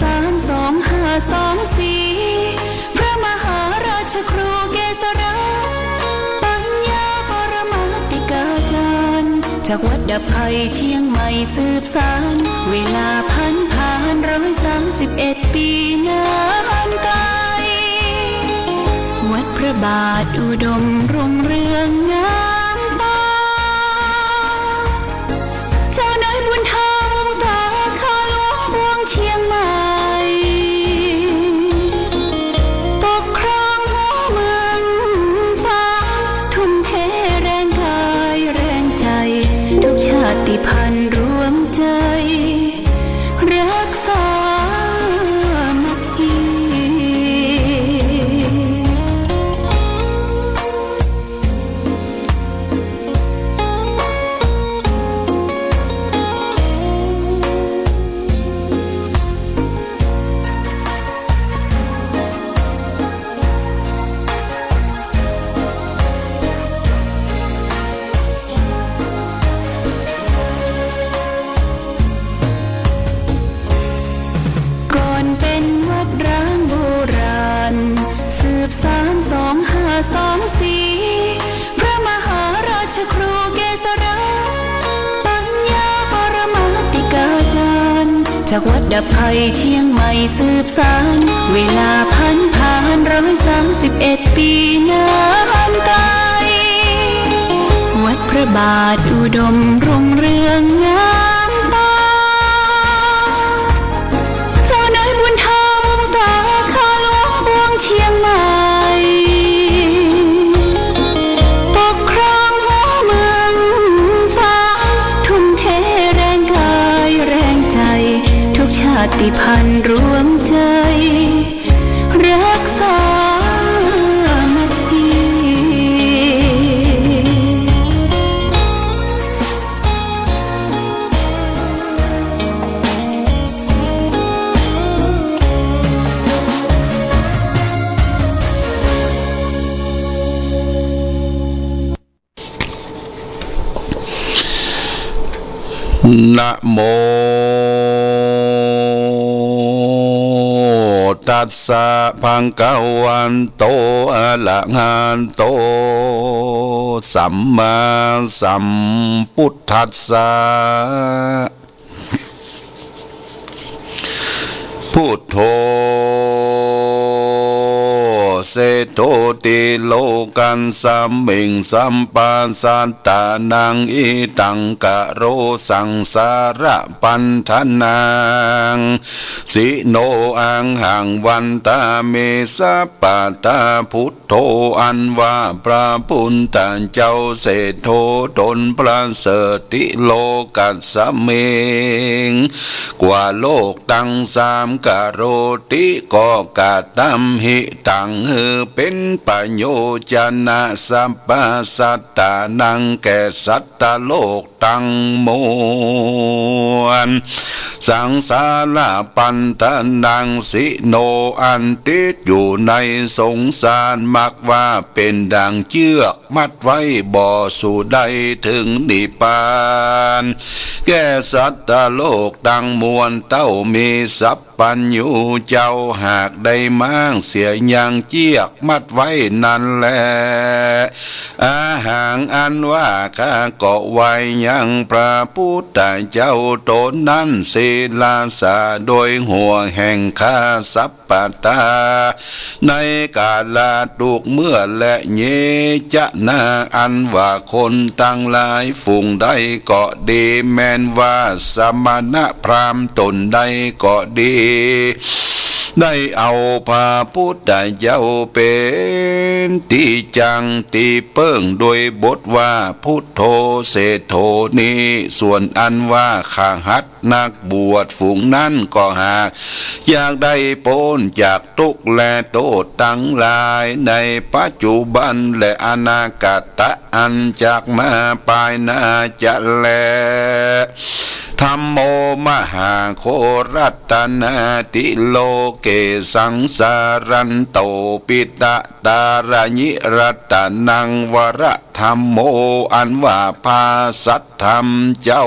สาน2524พระมหาราชครูเกษราปัญญาปรมาติกาจารย์จากวัดดับภัยเชียงใหม่สืบสานเวลาผ่าน131 ปีนานไกลวัดพระบาทอุดมรุ่งเรืองงามตาเจ้าน้อยบุญธรรมสาขาหลวงพวงเชียงใหม่ปกครองหัวเมืองฟ้าทุ่มเทแรงกายแรงใจทุกชาติพันธุ์รวมใจรักษามัคคีเป็นวัดร้างโบราณสืบสาน2524พระมหาราชครูเกษราปัญญาปรมาติกาจารย์จากวัดดับภัยเชียงใหม่สืบสานเวลาผ่าน131 ปีนานไกลวัดพระบาทอุดมรุ่งเรืองงามตาเชียงใหม่ปกครองหัวเมืองฟ้าทุ่มเทแรงกายแรงใจทุกชาติพันธุ์รวมใจรักษามัคคีนะโมตัสสะภะคะวันโตอะระหะโตสัมมาสัมพุทธัสสะพุทโธเสโทติโลกันสัมมิงสัมปัสสัตตานังอิตังกะโรสังสาระปันธนังสิโนอังหังวันตาเมสัปปะตาพุทโธอันว่าพระพุทธเจ้าเสโทตนประเสริฐติโลกัสสเมงกว่าโลกตั้งสามกะโรติก็กะตัมหิตังเป็นประโยชนะสัพพสัตตานังแก่สัตตโลกตั้งมวลสังสารปันธนังสิโนอันติดอยู่ในสงสารมักว่าเป็นดังเชือกมัดไว้บ่อสู่ใดถึงนิพพานแก่สัตตโลกดังมวลเต้ามีสัพปัญญูเจ้าหากได้มั่งเสียยังเจียกมัดไว้นั่นแหละอาหางอันว่าข้าเกาะไว้ยังพระพุทธเจ้าตนนั้นศีลาสาโดยหัวแห่งข้าสัพปตาในกาลาตุกเมื่อและเยจะนาอันว่าคนตั้งหลายฝูงใดก็ดีแม้นว่าสมณะพราหมณ์ตนใดก็ดีได้เอาพระพุทธเจ้าเป็นที่จังตีเปิ้งโดยบทว่าพุทโธเสโธนี้ส่วนอันว่าข้าหัดนักบวชฝูงนั้นก็หากอยากได้พ้นจากทุกข์และโทษทั้งหลายในปัจจุบันและอนาคตอันจากมาปลายหน้าจะแล ธัมโมมหาโครัตนาติโลเกสังสารันโตปิตะตารญิรัตนังวระธัมโมอันว่าภาสัทธรรมเจ้า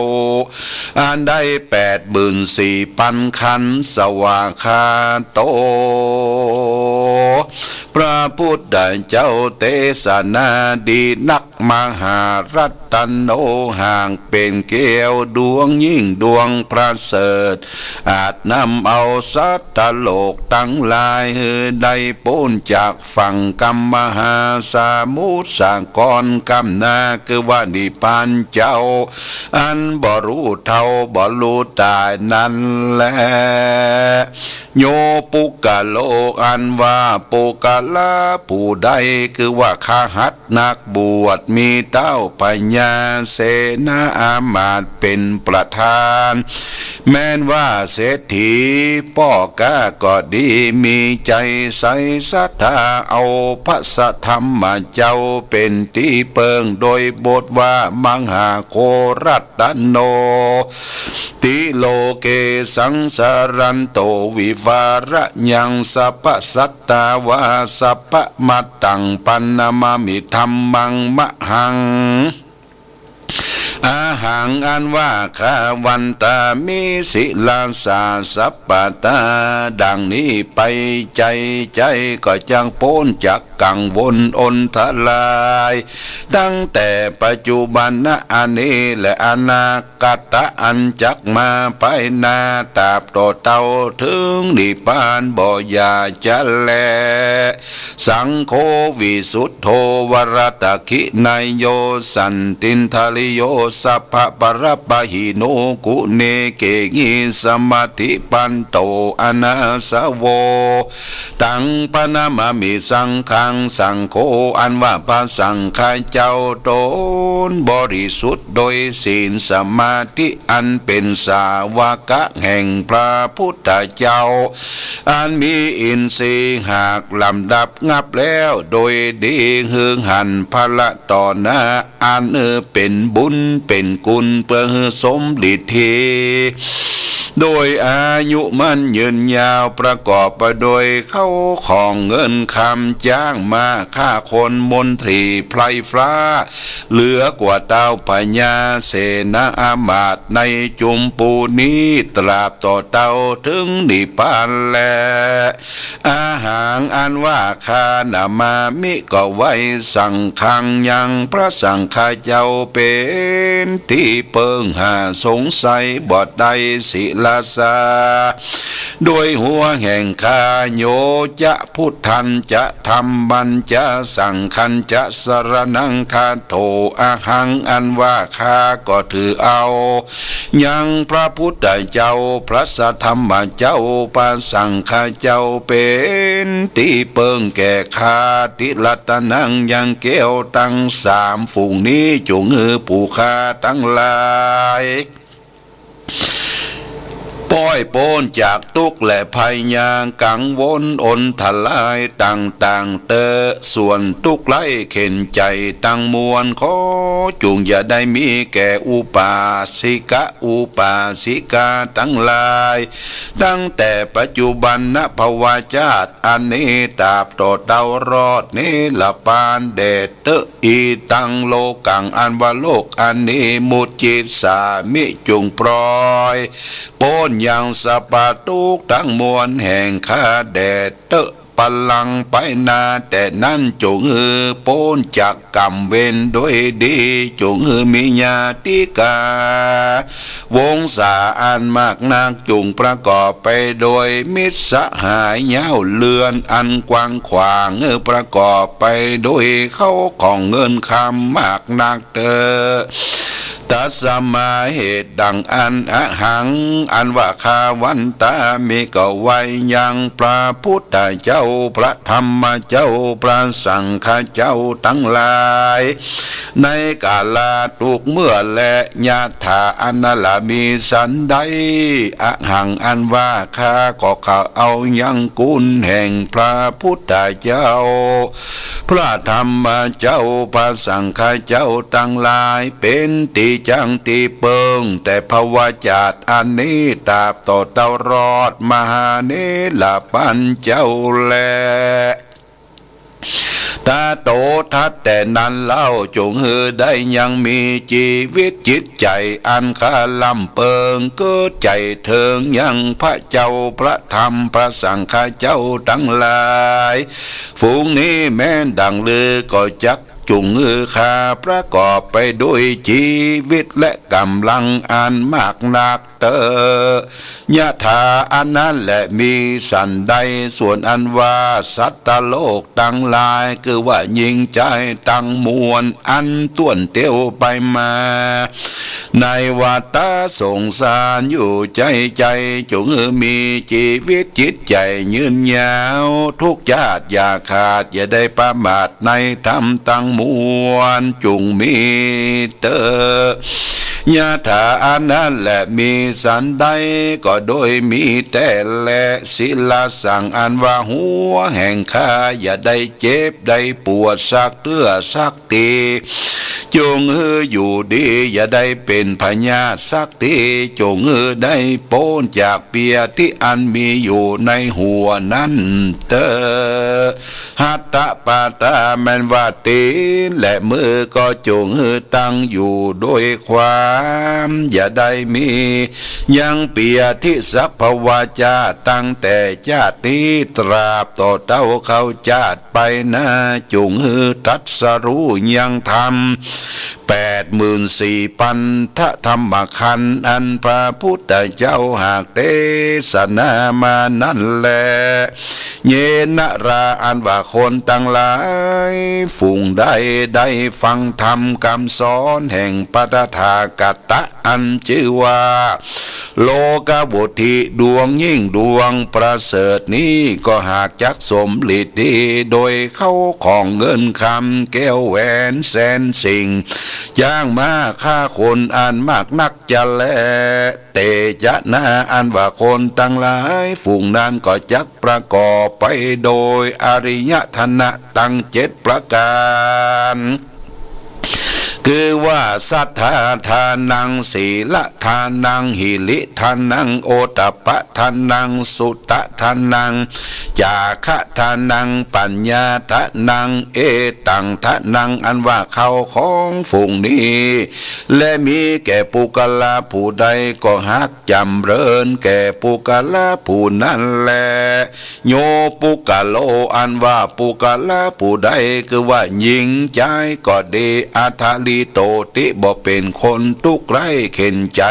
อันได้84,000 ขันธ์สวาคาโตพระพุทธเจ้าเทศนาดีนักมหารัตโนห่างเป็นแก้วดวงยิ่งดวงประเสริฐอาจนำเอาสัตว์โลกทั้งหลายได้พ้นจากฝั่งกรรมมหาสมุทรสากรกำนาคือว่านิพพานเจ้าอันบ่รู้เท่าบ่รู้ตายนั่นแหละโยปุกะโลกอันว่าปุกะละผู้ใดคือว่าข้าหัดนักบวชมีเต้าปัญญาเสนาอามาตย์เป็นประธานแม้นว่าเศรษฐีพ่อกาก็ดีมีใจใสศรัทธาเอาพระสัทธรรมเจ้าเป็นที่เปิงโดยบทว่ามหาโครัตโนติโลเกสังสารันโตวิวาระยังสัพพสัตตาวาสัพพมัตตังปันนามามิธัมมังมะหังอาหังอันว่าข้าวันตามิสิลาสาสัปปตาดังนี้ไปใจก็จังพ้นจากกังวลอนทลายตั้งแต่ปัจจุบันนะอันนี้และอนาคตอันจักมาไปนาตราบต่อเต่าถึงนิพพานบ่อยาจะแลสังโฆวิสุทโธวรตคินายโยสันตินทลิโยสัพพะปรปะหิโนกุเนเกงิสมาธิปันโตอนาสโวตังปนามามิสังขังสังโฆอันว่าพระสังฆเจ้าตนบริสุทธิ์โดยศีลสมาธิอันเป็นสาวกะแห่งพระพุทธเจ้าอันมีอินทรีย์หากลำดับงับแล้วโดยดีหึงหันพละต่อหน้าอันเป็นบุญเป็นกุลเพื่อสมฤทธิ์โดยอายุมันยืนยาวประกอบไปโดยเข้าของเงินคำจ้างมาค่าคนมนตรีไพรฟ้าเหลือกว่าเต้าพญาเสนาอามาตย์ในจุมปูนี้ตราบต่อเต้าถึงนิพพานแลอาหารอันว่าคานามามิก็ไว้สั่งคังยังพระสังฆเจ้าเป็นที่เปิงหาสงสัยบอดใดศิลาสาโดยหัวแห่งคาโยจะพุทธันจะธรรมันจะสังขันจะสรนังคาโตอาหังอันว่าข้าก็ถือเอายังพระพุทธเจ้าพระสัทธรรมเจ้าพระสังฆเจ้าเป็นที่เปิงแก่ข้าติลัตนังยังเกี้ยวตั้ง3 ฝูงนี้จงผู้ข้าทั้งหลายป้อยโปนจากทุกข์และภัยยางกังวลอนทลายต่างเตอส่วนทุกข์ไล่เข็นใจตั้งมวลขอจุงอย่าได้มีแก่อุปาสิกาทั้งหลายตั้งแต่ปัจจุบันณภวาชาติอันนี้ตราบต่อเต้ารอดนี้ละปานเดชเตอีตังโลกังอันว่าโลกอันนี้มุจิตสามิจุงปล่อยโปนยังสะปาตุกทั้งมวลแห่งข้าแดดเตพลังไปนาแต่นั้นจงโปนจากกรรมเวรด้วยดีจงมีญาติกาวงศาอันมากนักจงประกอบไปโดยมิตรสหายเย้าเลือนอันกว้างขวางประกอบไปโดยเข้าของเงินคำมากนักเตอตัสมาเหตุดังอันอหังอันว่าคาวันตามีก็ไว้ยังพระพุทธเจ้าพระธรรมเจ้าพระสังฆเจ้าทั้งหลายในกาลาทุกเมื่อและญาถาอันนละมีสันใดอหังอันว่าคาก็เขาเอายังกุลแห่งพระพุทธเจ้าพระธรรมเจ้าพระสังฆเจ้าทั้งหลายเป็นติใจ จังตีเปิงแต่ภวะจาดอันนี้ตาบต่อเต้ารอดมหาเนลปันเจ้าแลตาโตทัดแต่นั้นเล่าจงเฮอได้ยังมีชีวิตจิตใจอันคาลำเปิงเกิดใจเถิงยังพระเจ้าพระธรรมพระสังฆเจ้าทั้งหลายฝูงนี้แม้นดังลือก็จักจุงข้าประกอบไปด้วยชีวิตและกำลังอันมากนักเตอยะถาอันนั้นแหละมีสันใดส่วนอันว่าสัตตโลกตั้งหลายคือว่ายิงใจตั้งมวลอันต้วนเตียวไปมาในวัฏสงสารอยู่ใจจงมีชีวิตจิตใจยืนยาวทุกชาติอย่าขาดอย่าได้ประมาทในธรรมตั้งมวลจุงมีเตอยะถาอันนั้นแหละมีสันใดก็โดยมีแต่แลศิลาสั่งอันว่าหัวแห่งข้าอย่าได้เจ็บได้ปวดสักเตื้อสักทีจงอยู่ดีอย่าได้เป็นพญาติสักทีจงได้โป้นจากเปียที่อันมีอยู่ในหัวนั้นเตอหัตตะปาตาแมนว่าตีนและมือก็จงตั้งอยู่โดยความอย่าได้มียังเปียที่สัพพวาจาตั้งแต่ชาตินี้ตราบต่อเต้าเขาชาติไปนะจงตัดสรู้ยังธรรม84,000พันธธรรมขันธ์อันพระพุทธเจ้าหากเทศนามานั่นแลเยนะราอันว่าคนตั้งหลายฝูงได้ฟังธรรมคำสอนแห่งปฐทากัตตะอันชื่อว่าโลกบุตรดวงยิ่งดวงประเสริฐนี้ก็หากจักสมฤทธิโดยเข้าของเงินคำแก้วแหวนแสนสิ่งจ้างมาฆ่าคนอันมากนักจะแลเตจะนาอันว่าคนตั้งหลายฝูงนั้นก็จักประกอบไปโดยอริยธนะตั้ง7ประการคือว่าสัทธาทานังศีลทานังหิริทานังโอตปะทานังสุตตะทานังจาคะทานังปัญญาทานังเอตังทานังอันว่าเขาของฝูงนี้และมีแก่ปุกลาผู้ใดก็ฮักจำเริญแก่ปุกลาผู้นั้นแลโยปุกะโลอันว่าปุกลาผู้ใดคือว่ายิงใจก็ดีอัทลิโตติบ่เป็นคนทุกข์ไร้เข็นใจ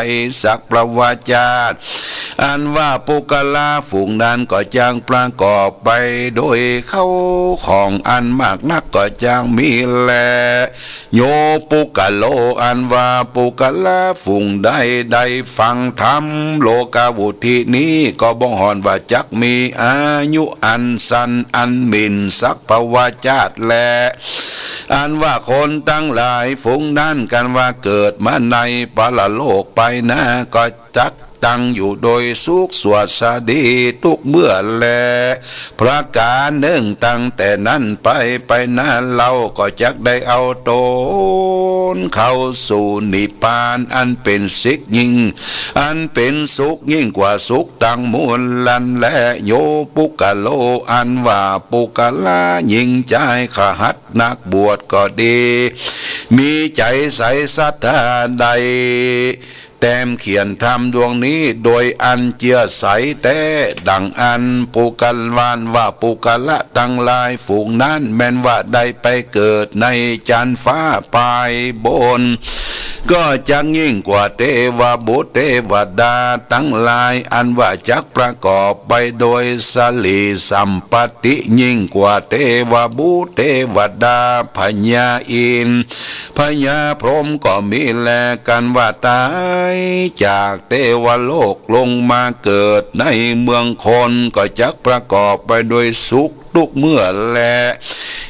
สักประวาจาตอันว่าปุกลาฝูงนั้นก็จางประกอบไปโดยเข้าของอันมากนักก็จางมีแลโยปุกะโลอันว่าปุกลาฝูงได้ฟังธรรมโลกาวุธินี้ก็บ่ฮอนว่าจักมีอายุอันสันอันมินสักประวาจาตแลอันว่าคนตั้งหลายฝูงนั้นกันว่าเกิดมาในปรโลกไปนะก็จักตั้งอยู่โดยสุขสวดสดีทุกเมื่อแลพระการหนึ่งตั้งแต่นั้นไปนั้นเราก็จักได้เอาตนเข้าสู่นิพพานอันเป็นสิกยิ่งอันเป็นสุขยิ่งกว่าสุขตั้งมวลลันและโยปุกะโลอันว่าปุกะลายิ่งใจขหัดนักบวชก็ดีมีใจใสศรัทธาใดแต้มเขียนทำดวงนี้โดยอันเจียใสแต่ดังอันปุกัลวานว่าปุกะละตั้งหลายฝูงนั้นแม้นว่าได้ไปเกิดในจันฟ้าปลายบนก็จักยิ่งกว่าเทวบุตรเทวดาทั้งหลายอันว่าจักประกอบไปโดยสลีสัมปติยิ่งกว่าเทวบุตรเทวดาพญาอินทร์พญาพรหมก็มีแลกันว่าตายจากเทวโลกลงมาเกิดในเมืองคนก็จักประกอบไปโดยสุขทุกเมื่อแล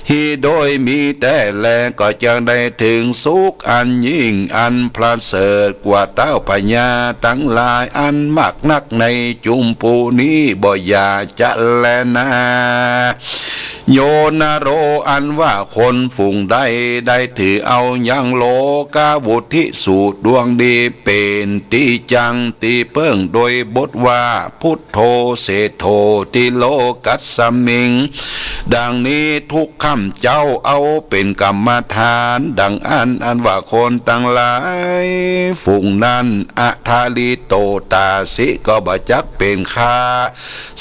ฮีโดยมีแต่แลก็จะได้ถึงสุขอันยิ่งอันประเสริฐกว่าเต้าพญาทั้งหลายอันมากนักในจุมพูนี้บ่อยากจะแลนะ โยนาโรอันว่าคนฝูงใดได้ถือเอายังโลกาวุธิสูตรดวงดีเป็นตีจังตีเปิ้งโดยบทว่าพุทโธเสโธติโลกัสสมิงดังนี้ทุกคำเจ้าเอาเป็นกรรมฐานดังอันว่าคนตั้งหลายฝูงนั้นอัทาลิโตตาสิก็บ่จักเป็นข้า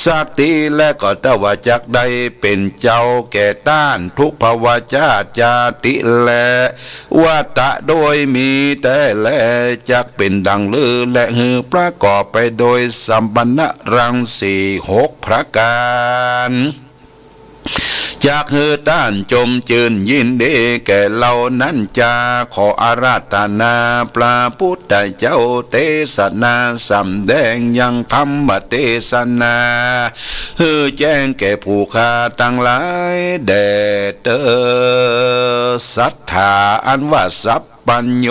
สติและก็ตวจักได้เป็นเจ้าแก่ต้านทุกภวะชาติจาติและวัตะโดยมีแต่แลจักเป็นดังลือและหือประกอบไปโดยสัมปันนรังสี6ประการจากเฮือต้านจมจืนยินดีแก่เรานั้นจะขออาราธนาพระพุทธเจ้าเทศนาสำแดงยังธรรมเทศนาเฮือแจ้งแก่ผู้ข้าทั้งหลายแด่เตอศรัทธาอันว่าสัพปัญโย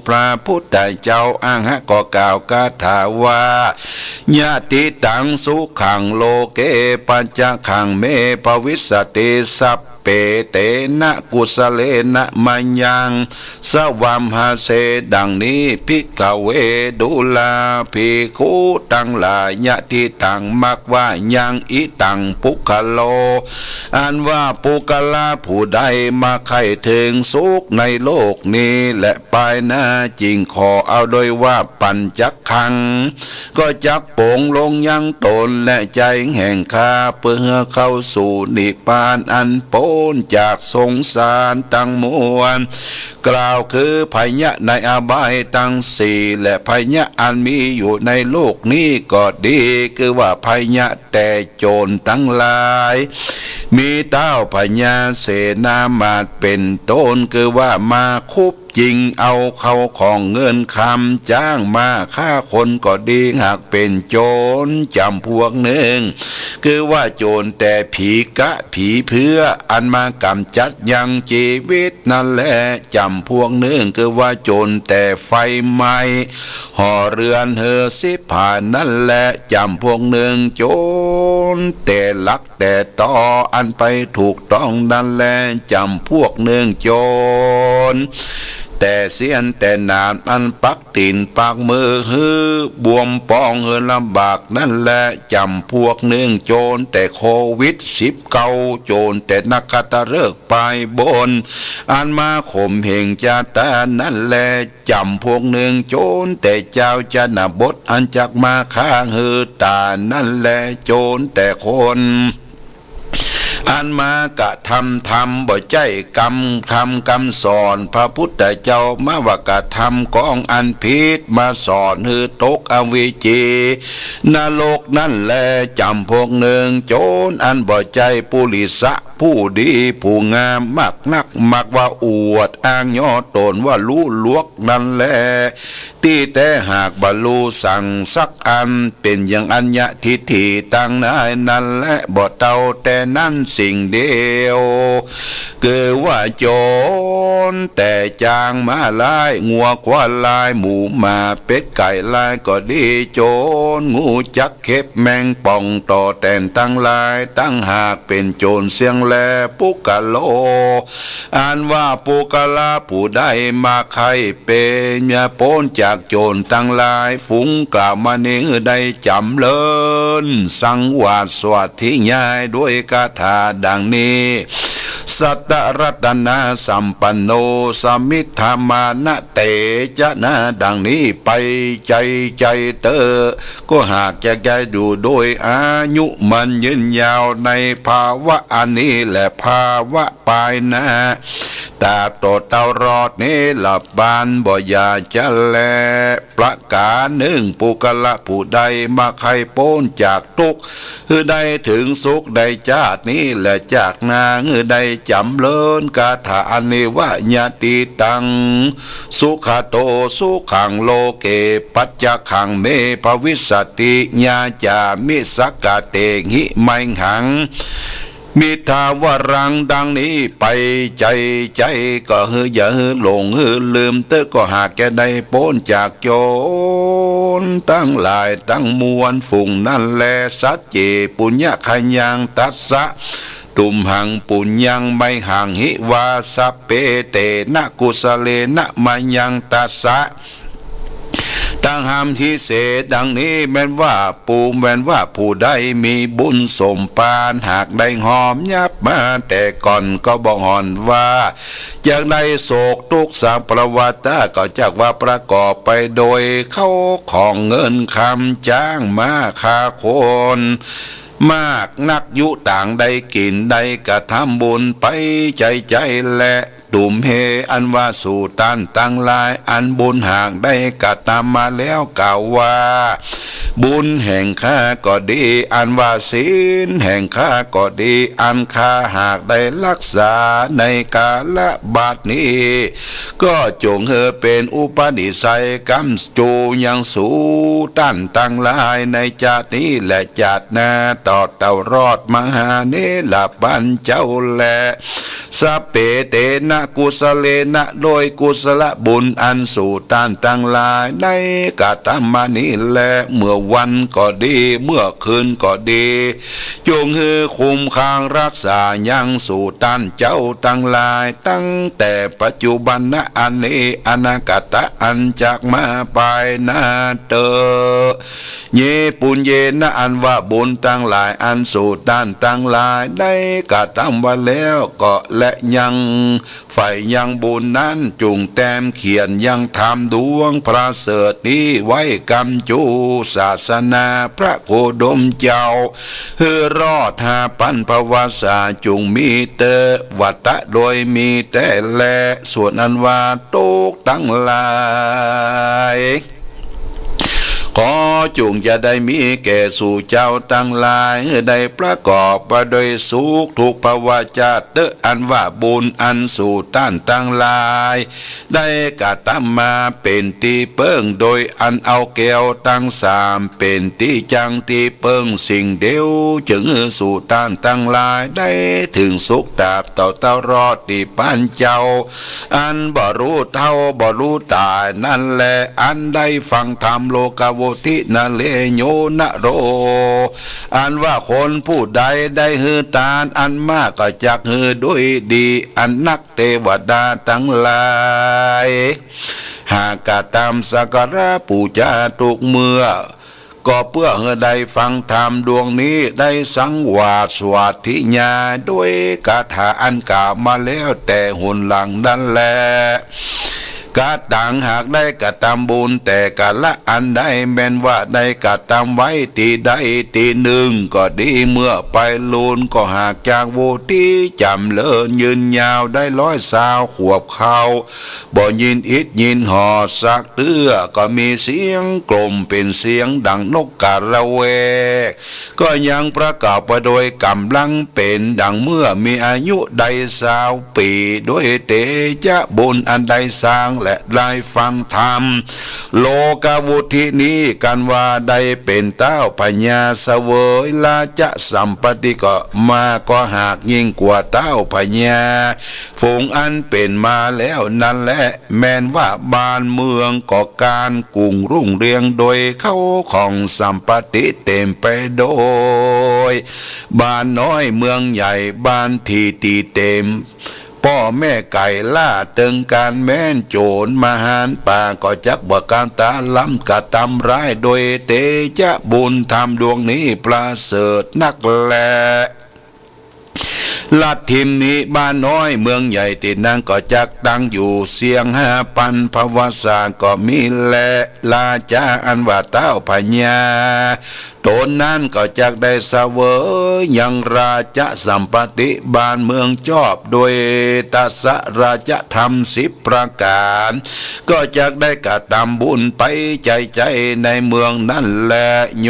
พระพุทธเจ้าอ้างฮะก็กล่าวคาถาว่าญาติตังสุขังโลเกปัญจขังเมภวิสติสัพเปเตนะกุสเลนะมัญญังสวัมหาเสดังนี้ภิกขเวดุลาภิกขุตั้งหลายญาติตังมักว่ายังอิตังปุคโลอันว่าปุคลาผู้ใดมาใครถึงสุขในโลกนี้และปลายหน้าจริงขอเอาโดยว่าปัญจขังก็จักโป่งลงยังตนและใจแห่งข้าเพื่อเข้าสู่นิพพานอันโพ้นจากสงสารตั้งมวลกล่าวคือภัยยะในอบายตั้งสี่และภัยยะอันมีอยู่ในโลกนี้ก็ดีคือว่าภัยยะแต่โจรทั้งหลายมีเต้าพญาเสนามาศเป็นต้นคือว่ามาคุบจริงเอาเขาของเงินคำจ้างมาฆ่าคนก็ดีหากเป็นโจรจำพวกหนึ่งคือว่าโจรแต่ผีกะผีเพื่ออันมากำจัดยังชีวิตนั่นแหละจำพวกหนึ่งคือว่าโจรแต่ไฟไหม้ห่อเรือนเฮอสิผ่านนั่นแหละจำพวกหนึ่งโจรแต่ลักแต่ต่ออันไปถูกต้องนั่นแหละจำพวกหนึ่งโจรแต่เสียนแต่นานอันปักตีนปากมือฮือบวมปองเฮือลำบากนั่นแหละจำพวกหนึ่งโจรแต่โควิด19โจรแต่นักตะเลิกไปบนอันมาข่มเหงจาตานั่นแหละจำพวกหนึ่งโจรแต่เจ้าจะนบดอันจักมาข้างฮือตานั่นแหละโจรแต่คนอันมากะทำบ่ใจกรรมทำกรรมสอนพระพุทธเจ้ามาวากะทำกองอันพิษมาสอนฮือตกอวิจีนรกนั่นแลจำพวกหนึ่งโจรอันบ่ใจปุริสะผู้ดีผู้งามมักนักมักว่าอวดอ้างย่อตนว่ารู้ลวกนั่นแลที่แต่หากบรรลุสั่งสักอันเป็นอย่างอัญญทิฏฐิตั้งนายนั่นและบ่เตาแต่นั่นสิ่งเดียวคือว่าโจรแต่จางมาลายงัวควายลายหมูหมาเป็ดไก่ลายก็ดีโจรงูจักเข็บแมงป่องต่อแต่นตั้งลายตั้งหากเป็นโจรเสียงแลปุกะโลอันว่าปุกะลาผู้ใดมาใครเป็นยาพ้นจากโจรตั้งหลายฝูงกล่าวมานี้ได้จำเลินสังวาสสวัสดิ์ที่ง่ายด้วยคาถาดังนี้สัตตรัตนาสัมปันโนสมิทธามานะเตจะนะดังนี้ไปใจเตอก็หากจะแกดูโดยอายุมันยืนยาวในภาวะอันนี้และภาวะปลายหน้าตาโตเตารอดนี้หลับบานบ่อยาจะแลประกาศหนึ่งปุกละผู้ใดมาใครพ้นจากทุกข์คือได้ถึงสุขได้ชาตินี้และจากนางคือได้จำเลินกาถาอันนี้ว่าญาติตังสุขโตสุขังโลเกปัจจขังเมภวิสติญาจามิสักกะเตหิไมหังมิทาวรังดังนี้ไปใจก็ฮืออย่าฮือหลงฮือลืมเตอก็หากแกได้พ้นจากโจรตั้งหลายตั้งมวลฝุ่งนั่นแลสัจเจปุญญขยังตัสสะ ตุมหังปุญญังไม่หังหิวาสเปเตนะกุสเลนะมัญญังตัสสะตั้งหามที่เศษดังนี้แม้นว่าปูแม้นว่าผู้ใดมีบุญสมปานหากได้หอมยับมาแต่ก่อนก็บอกหอนว่าอยากได้โศกทุกสามประวัติก็จากว่าประกอบไปโดยเข้าของเงินคำจ้างมาคาคนมากนักยุต่างได้กินได้กระทำบุญไปใจและตุ่มเฮอันว่าสู่ตันตั้งลายอันบุญหากได้กระทำมาแล้วกล่าวว่าบุญแห่งข้าก็ดีอันว่าศีลแห่งข้าก็ดีอันข้าหากได้รักษาในกาลบัดนี้ก็จงเฮเป็นอุปนิสัยกำจูยังสู่ตันตั้งลายในชาตินี้และชาติหน้าต่อเต่ารอดมหาเนลปัญเจ้าแลสัพเพเตนะกุสเลนะโดยกุศลบุญอันสู่ต้านตั้งหลายได้กะทำมานี้แลเมื่อวันก็ดีเมื่อคืนก็ดีจงฮือคุ้มคางรักษายังสู่ต้านเจ้าตั้งหลายตั้งแต่ปัจจุบันนะอันนี้อนาคตอันจากมาไปนาเตอเยปุญเยนะอันว่าบุญตั้งหลายอันสู่ต้านตั้งหลายได้กะทำมาแล้วก็และยังฝ่ายยังบุญนั้นจุงแต้มเขียนยังทำดวงพระเสดนี้ไว้กำจูศาสนาพระโคดมเจ้าเฮือรอดหาปันภวาสาจุงมีเตวัตะโดยมีแต่แลส่วนอันว่าตกตั้งหลายขอจุงจะได้มีแก่สู่เจ้าตั้งหลายได้ประกอบไปโดยสุขทุกภาวะจาเตอันว่าบุญอันสู่ต้านตั้งหลายได้กะทำมาเป็นตีเปิ้งโดยอันเอาแก้วตั้งสามเป็นตีจังตีเปิ้งสิ่งเดียวจึงสู่ต้านตั้งหลายได้ถึงสุขตาบเต่าเต้ารอดตีป้านเจ้าอันบ่รู้เท่าบ่รู้ตายนั่นแหละอันได้ฟังธรรมโลกาทินาเลโยนะโรอันว่าคนผู้ใดได้ฮือตานอันมากก็จักฮือด้วยดีอันนักเทวดาทั้งหลายหากกะตามสักการะปูชาทุกเมื่อก็เพื่อให้ได้ฟังธรรมดวงนี้ได้สังวาสวัสดิญาด้วยคาถาอันกล่าวมาแล้วแต่หุ่นหลังนั่นแหละกะต่างหากได้กะทำบุญแต่กะละอันได้แม้นว่าได้กะทำไว้ตีใดตีหนึ่งก็ดีเมื่อไปลูนก็หากจากโวที่จำเลินยืนยาวได้120 ขวบเขาบ่ยินอิดยินหอสักเตื้อก็มีเสียงกลมเป็นเสียงดังนกกาละเวกก็ยังประกอบไปโดยกำลังเป็นดังเมื่อมีอายุได้20 ปีด้วยเตจะบุญอันใดสร้างและได้ฟังธรรมโลกาวุธินี้กันว่าได้เป็นเต้าพญาเสวยลาจะสัมปติก็มาก็หากยิ่งกว่าเต้าพญาฝูงอันเป็นมาแล้วนั่นแหละแม้นว่าบ้านเมืองก็การกุ่งรุ่งเรืองโดยเข้าของสัมปติเต็มไปโดยบ้านน้อยเมืองใหญ่บ้านที่ตีเต็มพ่อแม่ไก่ล่าตึงการแม่นโจรมหารป่าก็จักบ่การตาล้ำกะทำร้ายโดยเตจะบุญทำดวงนี้ประเสริฐนักแลลัดทิมนี้บ้านน้อยเมืองใหญ่ติดนั่งก็จักดังอยู่เสียง5,000 ภวสาก็มีแลลาจาอันว่าเต้าพญาตนนั้นก็จักได้เสวยยังราชสัมปติบ้านเมืองชอบโดยตัสราชธรรม10 ประการก็จักได้กระทำบุญไปใจในเมืองนั่นแลโย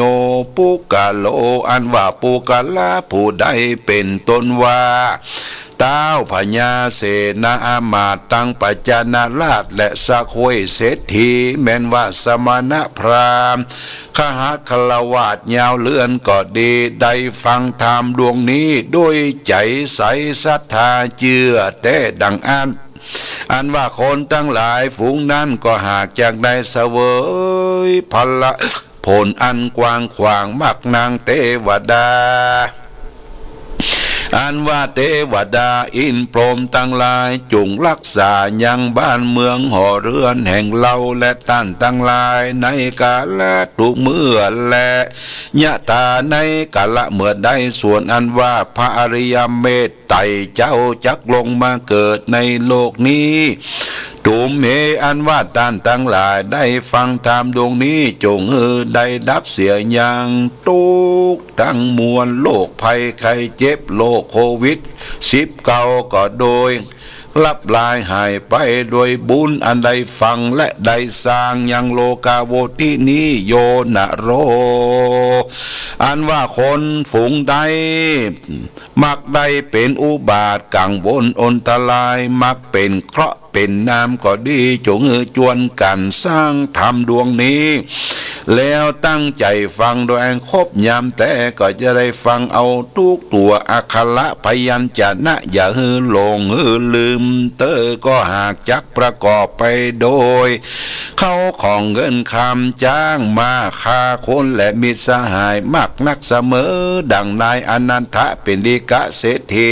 ปุกะโลอันว่าปุกะลาผู้ใดเป็นต้นว่าเต้าพญาเสนาอามาตตั้งปัจจานาราชและสะโคยเศรษฐีแม้นว่าสมณพราหมณ์ขหคลวาดยาวเลื่อนก็ดีได้ฟังธรรมดวงนี้ด้วยใจใสศรัทธาเชื่อแต่ดังอันว่าคนทั้งหลายฝูงนั้นก็หากจากได้เสวยพละผลอันกว้างขวางมักนางเทวดา อันว่าเทวดาอินพรหมทั้งหลายจงรักษายังบ้านเมืองหอเรือนแห่งเราและท่านทั้งหลายในกาลทุกเมื่อและยะตาในกาละเมื่อใดส่วนอันว่าพระอริยเมตไตรเจ้าจักลงมาเกิดในโลกนี้ตุมเหอันว่าท่านทั้งหลายได้ฟังธรรมดวงนี้จงได้ดับเสียอย่างทุกทั้งมวลโรคภัยไข้เจ็บโรคโควิด-19ก็โดยลับลายหายไปโดยบุญอันใดฟังและได้สร้างยังโลกาโวทินี้โยนะโรอันว่าคนฝูงใดมักได้เป็นอุบาทกังวลอนตรายมักเป็นเคราะห์เป็นน้ำก็ดีจงจวนกันสร้างธรรมดวงนี้แล้วตั้งใจฟังโดยครบยามแต่ก็จะได้ฟังเอาทุกตัวอักขระพยัญชนะอย่าหลงลืมเตอก็หากจักประกอบไปโดยเข้าของเงินคำจ้างมาค่าคนและมิตรสหายมักนักเสมอดังนายอนันทะเป็นดิกะเศรษฐี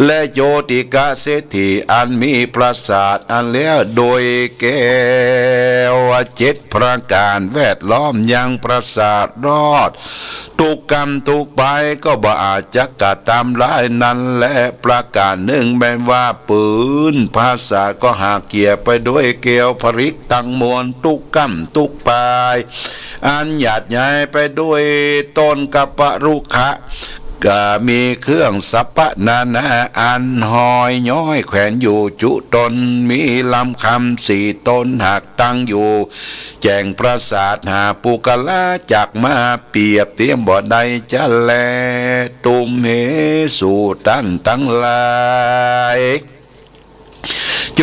และโยติกะเศรษฐีอันมีปราสาทอันแล้วโดยแก้ว7 ประการแวดล้อมยังปราสาทรอดทุกกรรมทุกไปก็บ่อาจจะกระทำร้ายนั้นและประการหนึ่งแม้ว่าปืนภาษาก็หากเกี่ยไปด้วยเกลียวผริกตั้งมวลทุกกรรมทุกปายอันหยาดใหญ่ไปด้วยต้นกัปปะรุขะก็มีเครื่องสัพพนานาอันหอยย้อยแขวนอยู่จุตนมีลำคำ4 ต้นหักตั้งอยู่แจงปราสาทหาปุกลาจากมาเปรียบเทียมบ่ใดจะแลตุมเหสู่ท่านทั้งหลาย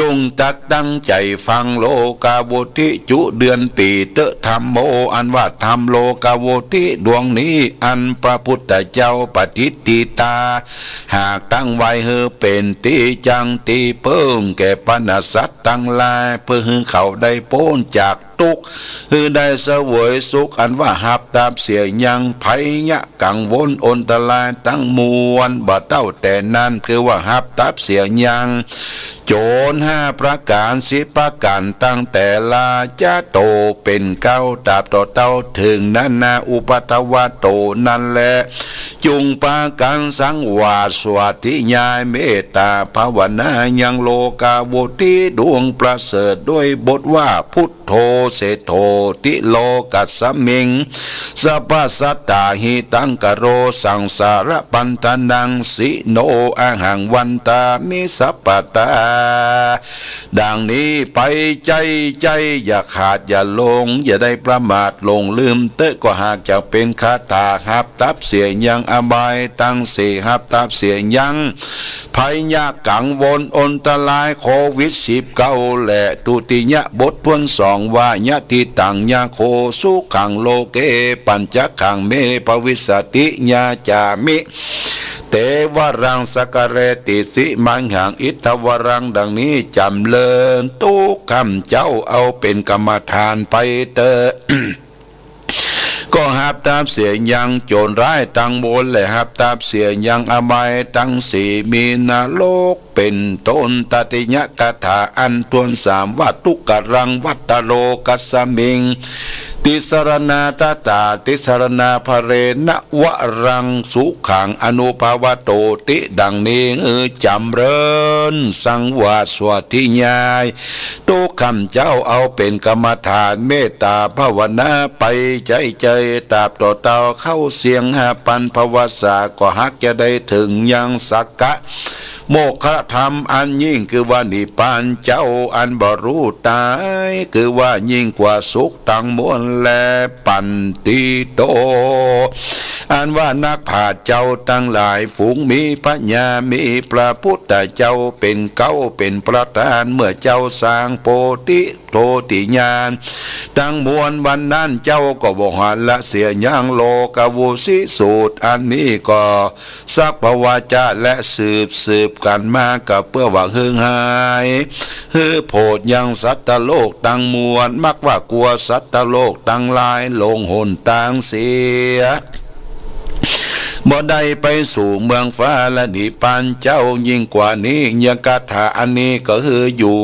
จงตักตั้งใจฟังโลกาโวทิจุเดือนปีเตธรรมโมอันว่าธรรมโลกาโวทิดวงนี้อันพระพุทธเจ้าปฏิติตาหากตั้งไว้เป็นตีจังตีเปิ้งแก่ปณสัตตั้งลายเพื่อเขาได้โป้นจากทุกได้เสวยสุขอันว่าหับตามเสียยังภัยยะกังวลอนตรายตั้งมวลบ่เต้าแต่นั้นคือว่าหับตามเสียยังโจร5 ประการ10 ประการตั้งแต่ลาจะโตเป็นเก้าตราบต่อเต้าถึงนั้นนาอุปัตวะโตนั่นแหละจุงปากันสังวาสวัสดิญาเมตตาภาวนายังโลกาโวทิดวงประเสริฐด้วยบทว่าพุทโธเสโธติโลกัสสมิงสัพพสัตตาหิตังกโรสังสารปันธนังสิโนอาหังวันตามิสัพพตาดังนี้ไปใจอย่าขาดอย่าลงอย่าได้ประมาทลงลืมเตะก็หากจะเป็นคาถาหับตับเสียยังอบายตั้งสี่หับตับเสียยังภัยยะกังวลอนตรายโควิด-19และตุติยะบททวน2ว่ายะทิตังยาโคสุขังโลเกปัญจขังเมภวิสติญาจามิเตวรังสกเรติสิมังหังอิทวรังดังนี้จำเลินทุกคำเจ้าเอาเป็นกรรมฐานไปเตอ ก็หับตามเสียยังโจรร้ายตั้งบนและหับตามเสียยังอบายตั้งสี่มีนาโลกเป็นต้นตติยกถาอันทวน3ว่าทุกกรังวัตโลกัสสมิงติสรณาตตาติสรณาภเรณวรังสุขังอนุภาวโตติดังนี้จำเริญสังวาสวัสดิญาณทุกคำเจ้าเอาเป็นกรรมฐานเมตตาภาวนาไปใจตราบต่อเต่าเข้าเสียง5,000 ภวสาก็ฮักจะได้ถึงยังสักกะโมฆะธรรมอันยิ่งคือว่านิพพานเจ้าอันบรู้ตายคือว่ายิ่งกว่าสุขตั้งมวลและปันติโตอันว่านักผาเจ้าตั้งหลายฝูงมีปัญญามีพระพุทธเจ้าเป็นเก้าเป็นประธานเมื่อเจ้าสร้างโพธิโทติญาณตั้งมวลวันนั้นเจ้าก็บอกหันละเสียยังโลกวุสิสูตรอันนี้ก็สักภวาจาและสืบกันมากับเพื่อว่าหึงหายโพดยังสัตว์โลกตั้งมวลมักว่ากลัวสัตว์โลกตั้งลายลงหนต่างเสีย บ่ได้ไปสู่เมืองฟ้าและนิพพานเจ้ายิ่งกว่านี้ยังคาถาอันนี้ก็คืออยู่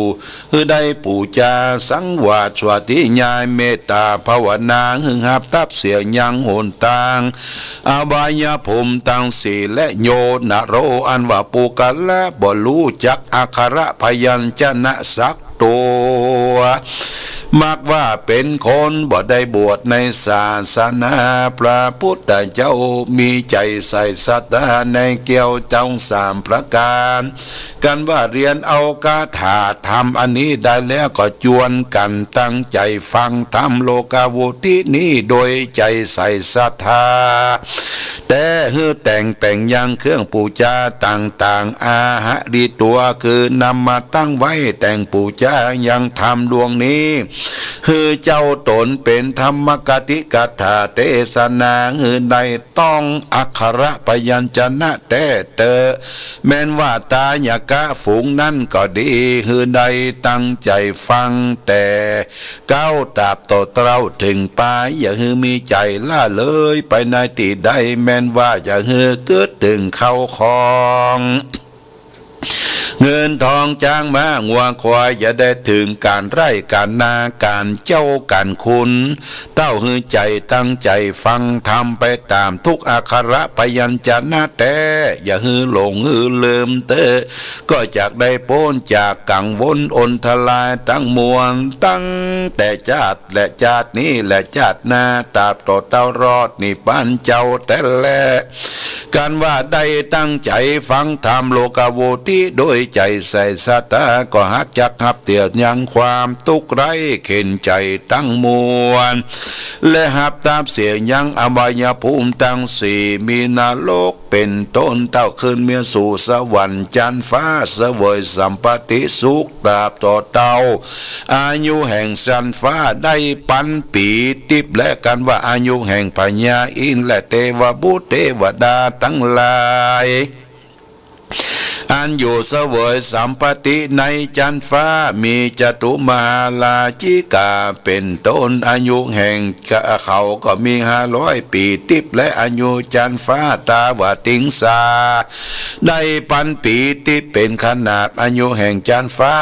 คือได้ปูจาสังวาสสวติญาณเมตตาภาวนาหึงหับทับเสียยังโหนต่างอบายภูมิตั้งสี่และโยนโรอันว่าปูกันและบ่รู้จักอักขระพยัญชนะสักตัวมักว่าเป็นคนบ่ได้บวชในศาสนาพระพุทธเจ้ามีใจใส่ศรัทธาในเกี่ยวเจ้าสามประการกันว่าเรียนเอาคาถาธรรมอันนี้ได้แล้วก็จวนกันตั้งใจฟังธรรมโลกาวุตินี้โดยใจใส่ศรัทธาแต่ฮือแต่งยังเครื่องปูจาต่างๆอาหะดีตัวคือนำมาตั้งไว้แต่งปูจายังทำดวงนี้คือเจ้าตนเป็นธรรมกติกถาเทศนาหือใดต้องอักขระพยัญชนะแต่เตอแม้นว่าตายกะฝูงนั่นก็ดีหือใดตั้งใจฟังแต่ก้าวตาบต่อเต้าถึงปลายอย่าหือมีใจล่าเลยไปในที่ใดแม้นว่าอย่าหือเกิดถึงเข้าคองเงินทองจ้างมางัวควายอย่าได้ถึงการไร่การนาการเจ้าการคุณเต้าหือใจตั้งใจฟังทำไปตามทุกอักขระพยัญชนะแต่อย่าหือหลงหือลืมเตอก็จากได้พ้นจากกังวลอนทลายตั้งมวลตั้งแต่ชาติและชาตินี้และชาติหน้าตราบต่อเต้ารอดนี่บ้านเจ้าแต่แลการว่าได้ตั้งใจฟังธรรมโลกาวุติโดยใจใส่ศรัทธาก็หักจักหับเตียยังความทุกข์ไร้เข็นใจตั้งมวลและหับตามเสียงยังอบายภูมิตั้งสี่มีนรกเป็นต้นเต้าขึ้นเมียสู่สวรรค์จันทร์ฟ้าเสวยสัมปติสุขตราบต่อเต้าอายุแห่งจันทร์ฟ้าได้ปันปีติบและกันว่าอายุแห่งพญาอินและเทวบุตรเทวดาทั้งหลายอันอยู่เสวยสัมปติในจันทร์ฟ้ามีจตุมาลาจิกาเป็นต้นอายุแห่งเขาก็มี500 ปีติบและอายุจันทร์ฟ้าตาวติงสาได้ปันปีติบเป็นขนาดอายุแห่งจันทร์ฟ้า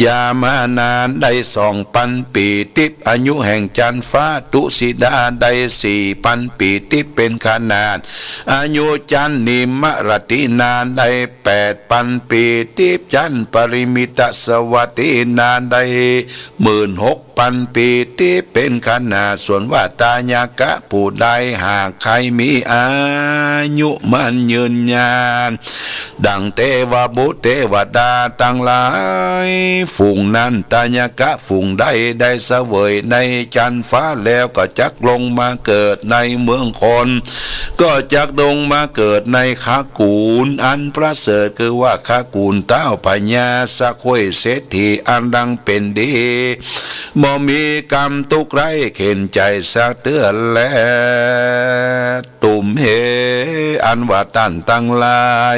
ยามานานได้2,000 ปีติบอายุแห่งจันทร์ฟ้าตุสิดาได้4,000 ปีติบเป็นขนาดอายุจันทร์นิมรตินานได้8,000 ปีติบจันทร์ปริมิตสวัสดินานได้16,000 ปีที่เป็นขนาดส่วนว่าตายากะผู้ใดหากใครมีอายุมันยืนยานดังเทวบุตรเทวดาตั้งหลายฝูงนั้นตายากะฝูงใดได้เสวยในจันทร์ฟ้าแล้วก็จักลงมาเกิดในเมืองคนก็จักลงมาเกิดในขากูลอันประเสริฐคือว่าขากูลเต้าพญาสักห้วยเศรษฐีอันดังเป็นดีบ่มีกรรมทุกข์ไรเข็นใจสักเตือนแลตุ่มเฮอันว่าตันตั้งลาย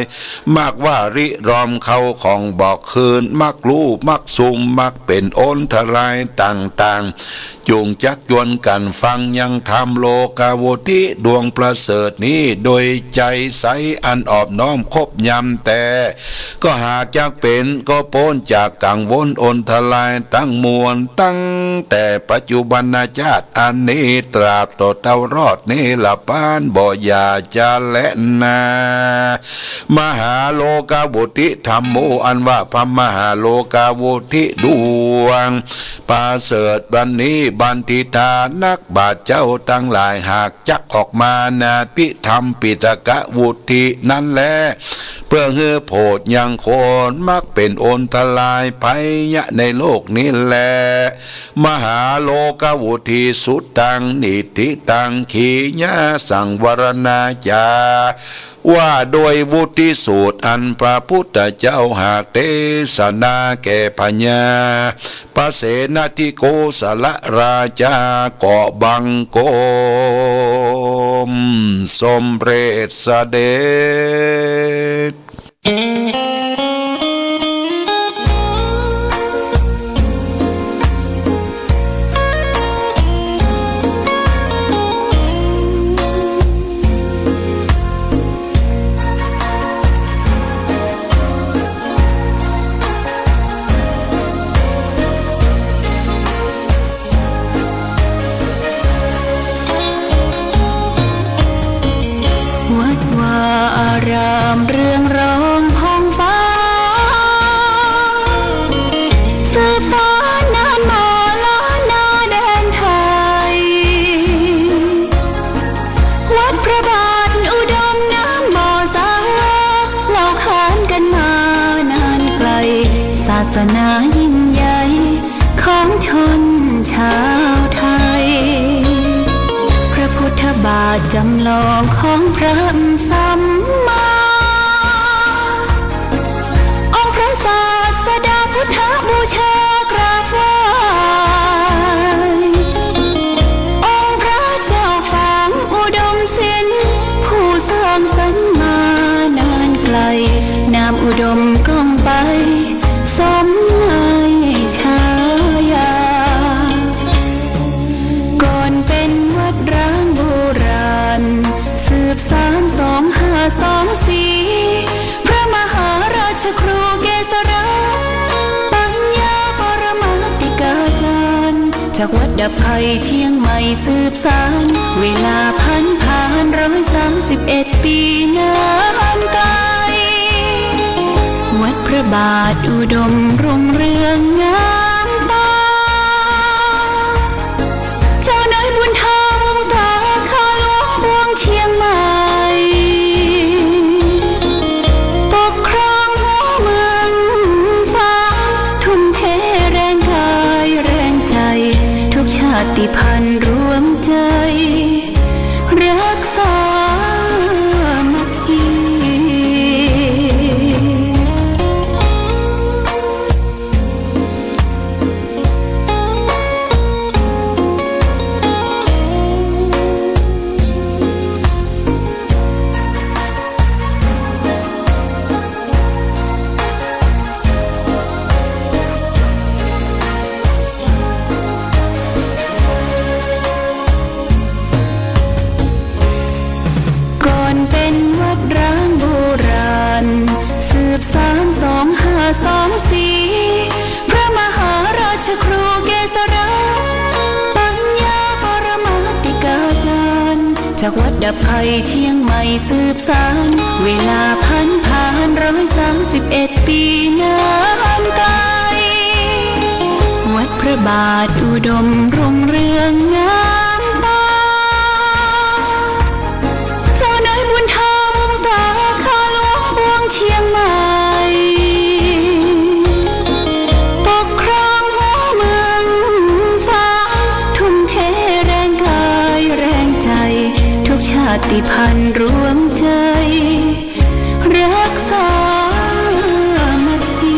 มักว่าริรอมเขาของบอกคืนมักลูบมักซุมมักเป็นโอนทลายต่างๆจูงจักยวนกันฟังยังทำโลกาวุติดวงประเสริฐนี้โดยใจใสอันออบน้อมคบยำแต่ก็หากจักเป็นก็พ้นจากกังวลอนทลายตั้งมวลตั้งแต่ปัจจุบันชาติอันนี้ตราบต่อเต้ารอดนี้ละปานบ่อยาจะและนามหาโลกาวุติธรรมโมอันว่าพระมหาโลกาวุติดวงประเสริฐบันนี้บันทิตานักบาทเจ้าทั้งหลายหากจักออกมานาพิธรรมปิฎกวุตินั้นแลเพื่อให้โพดยังโคนมักเป็นโอนทลายภัยยะในโลกนี้แลมหาโลกาวุติสุดตังนิธิตังขีญาสังวรณาจาว่าโดยวุติสูตรอันพระพุทธเจ้าหากเทศนาแก่พญาพระเสนาธิโกศลราชาเกาะบังโกมสมเร็จเสด็จ รามเรืองรองท้องฟ้าสืบสานนานมาล้านนาแดนไทยวัดพระบาทอุดมน้ำบ่อสาเล่าขานกันมานานไกลศาสนายิ่งใหญ่ของชนชาวไทยพระพุทธบาทจำลองของพระสัมมาองค์พระศาสดาพุทธบูชากราบไหว้องค์พระเจ้าฝางอุดมศิลป์ผู้สร้างสรรค์มานานไกลนามอุดมก้องไปสมในชายาก่อนเป็นวัดร้างโบราณสืบสาน2524พระมหาราชครูเกษราปัญญาปรมาติกาจารย์จากวัดดับไผ่เชียงใหม่สืบสานเวลาผ่าน131 ปีนานไกลวัดพระบาทอุดมรุ่งเรืองงามตาเจ้านายบุญธรรมสาขาหลวงพวงเชียงใหม่ปกครองหัวเมืองฟ้าทุ่มเทแรงกายแรงใจทุกชาติพันธุ์รวมใจรักษามัคคีเป็นวัดร้างโบราณสืบสาน2524พระมหาราชครูเกษราปัญญาปรมาติกาจารย์จากวัดดับไผ่เชียงใหม่สืบสานเวลาผ่าน131 ปีนานไกลวัดพระบาทอุดมรุ่งเรืองงามตาเจ้านายบุญธรรมสาขาหลวงพวงเชียงใหม่ปกครองหัวเมืองฟ้าทุ่มเทแรงกายแรงใจทุกชาติพันธุ์รวมใจรักษามัคคี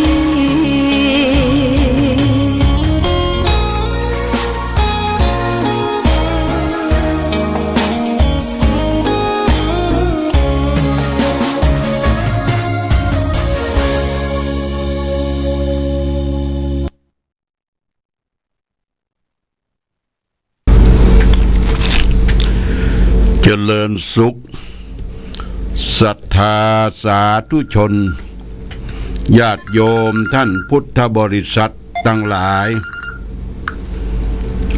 เจริญสุขศรัทธาสาธุชนญาติโยมท่านพุทธบริษัททั้งหลาย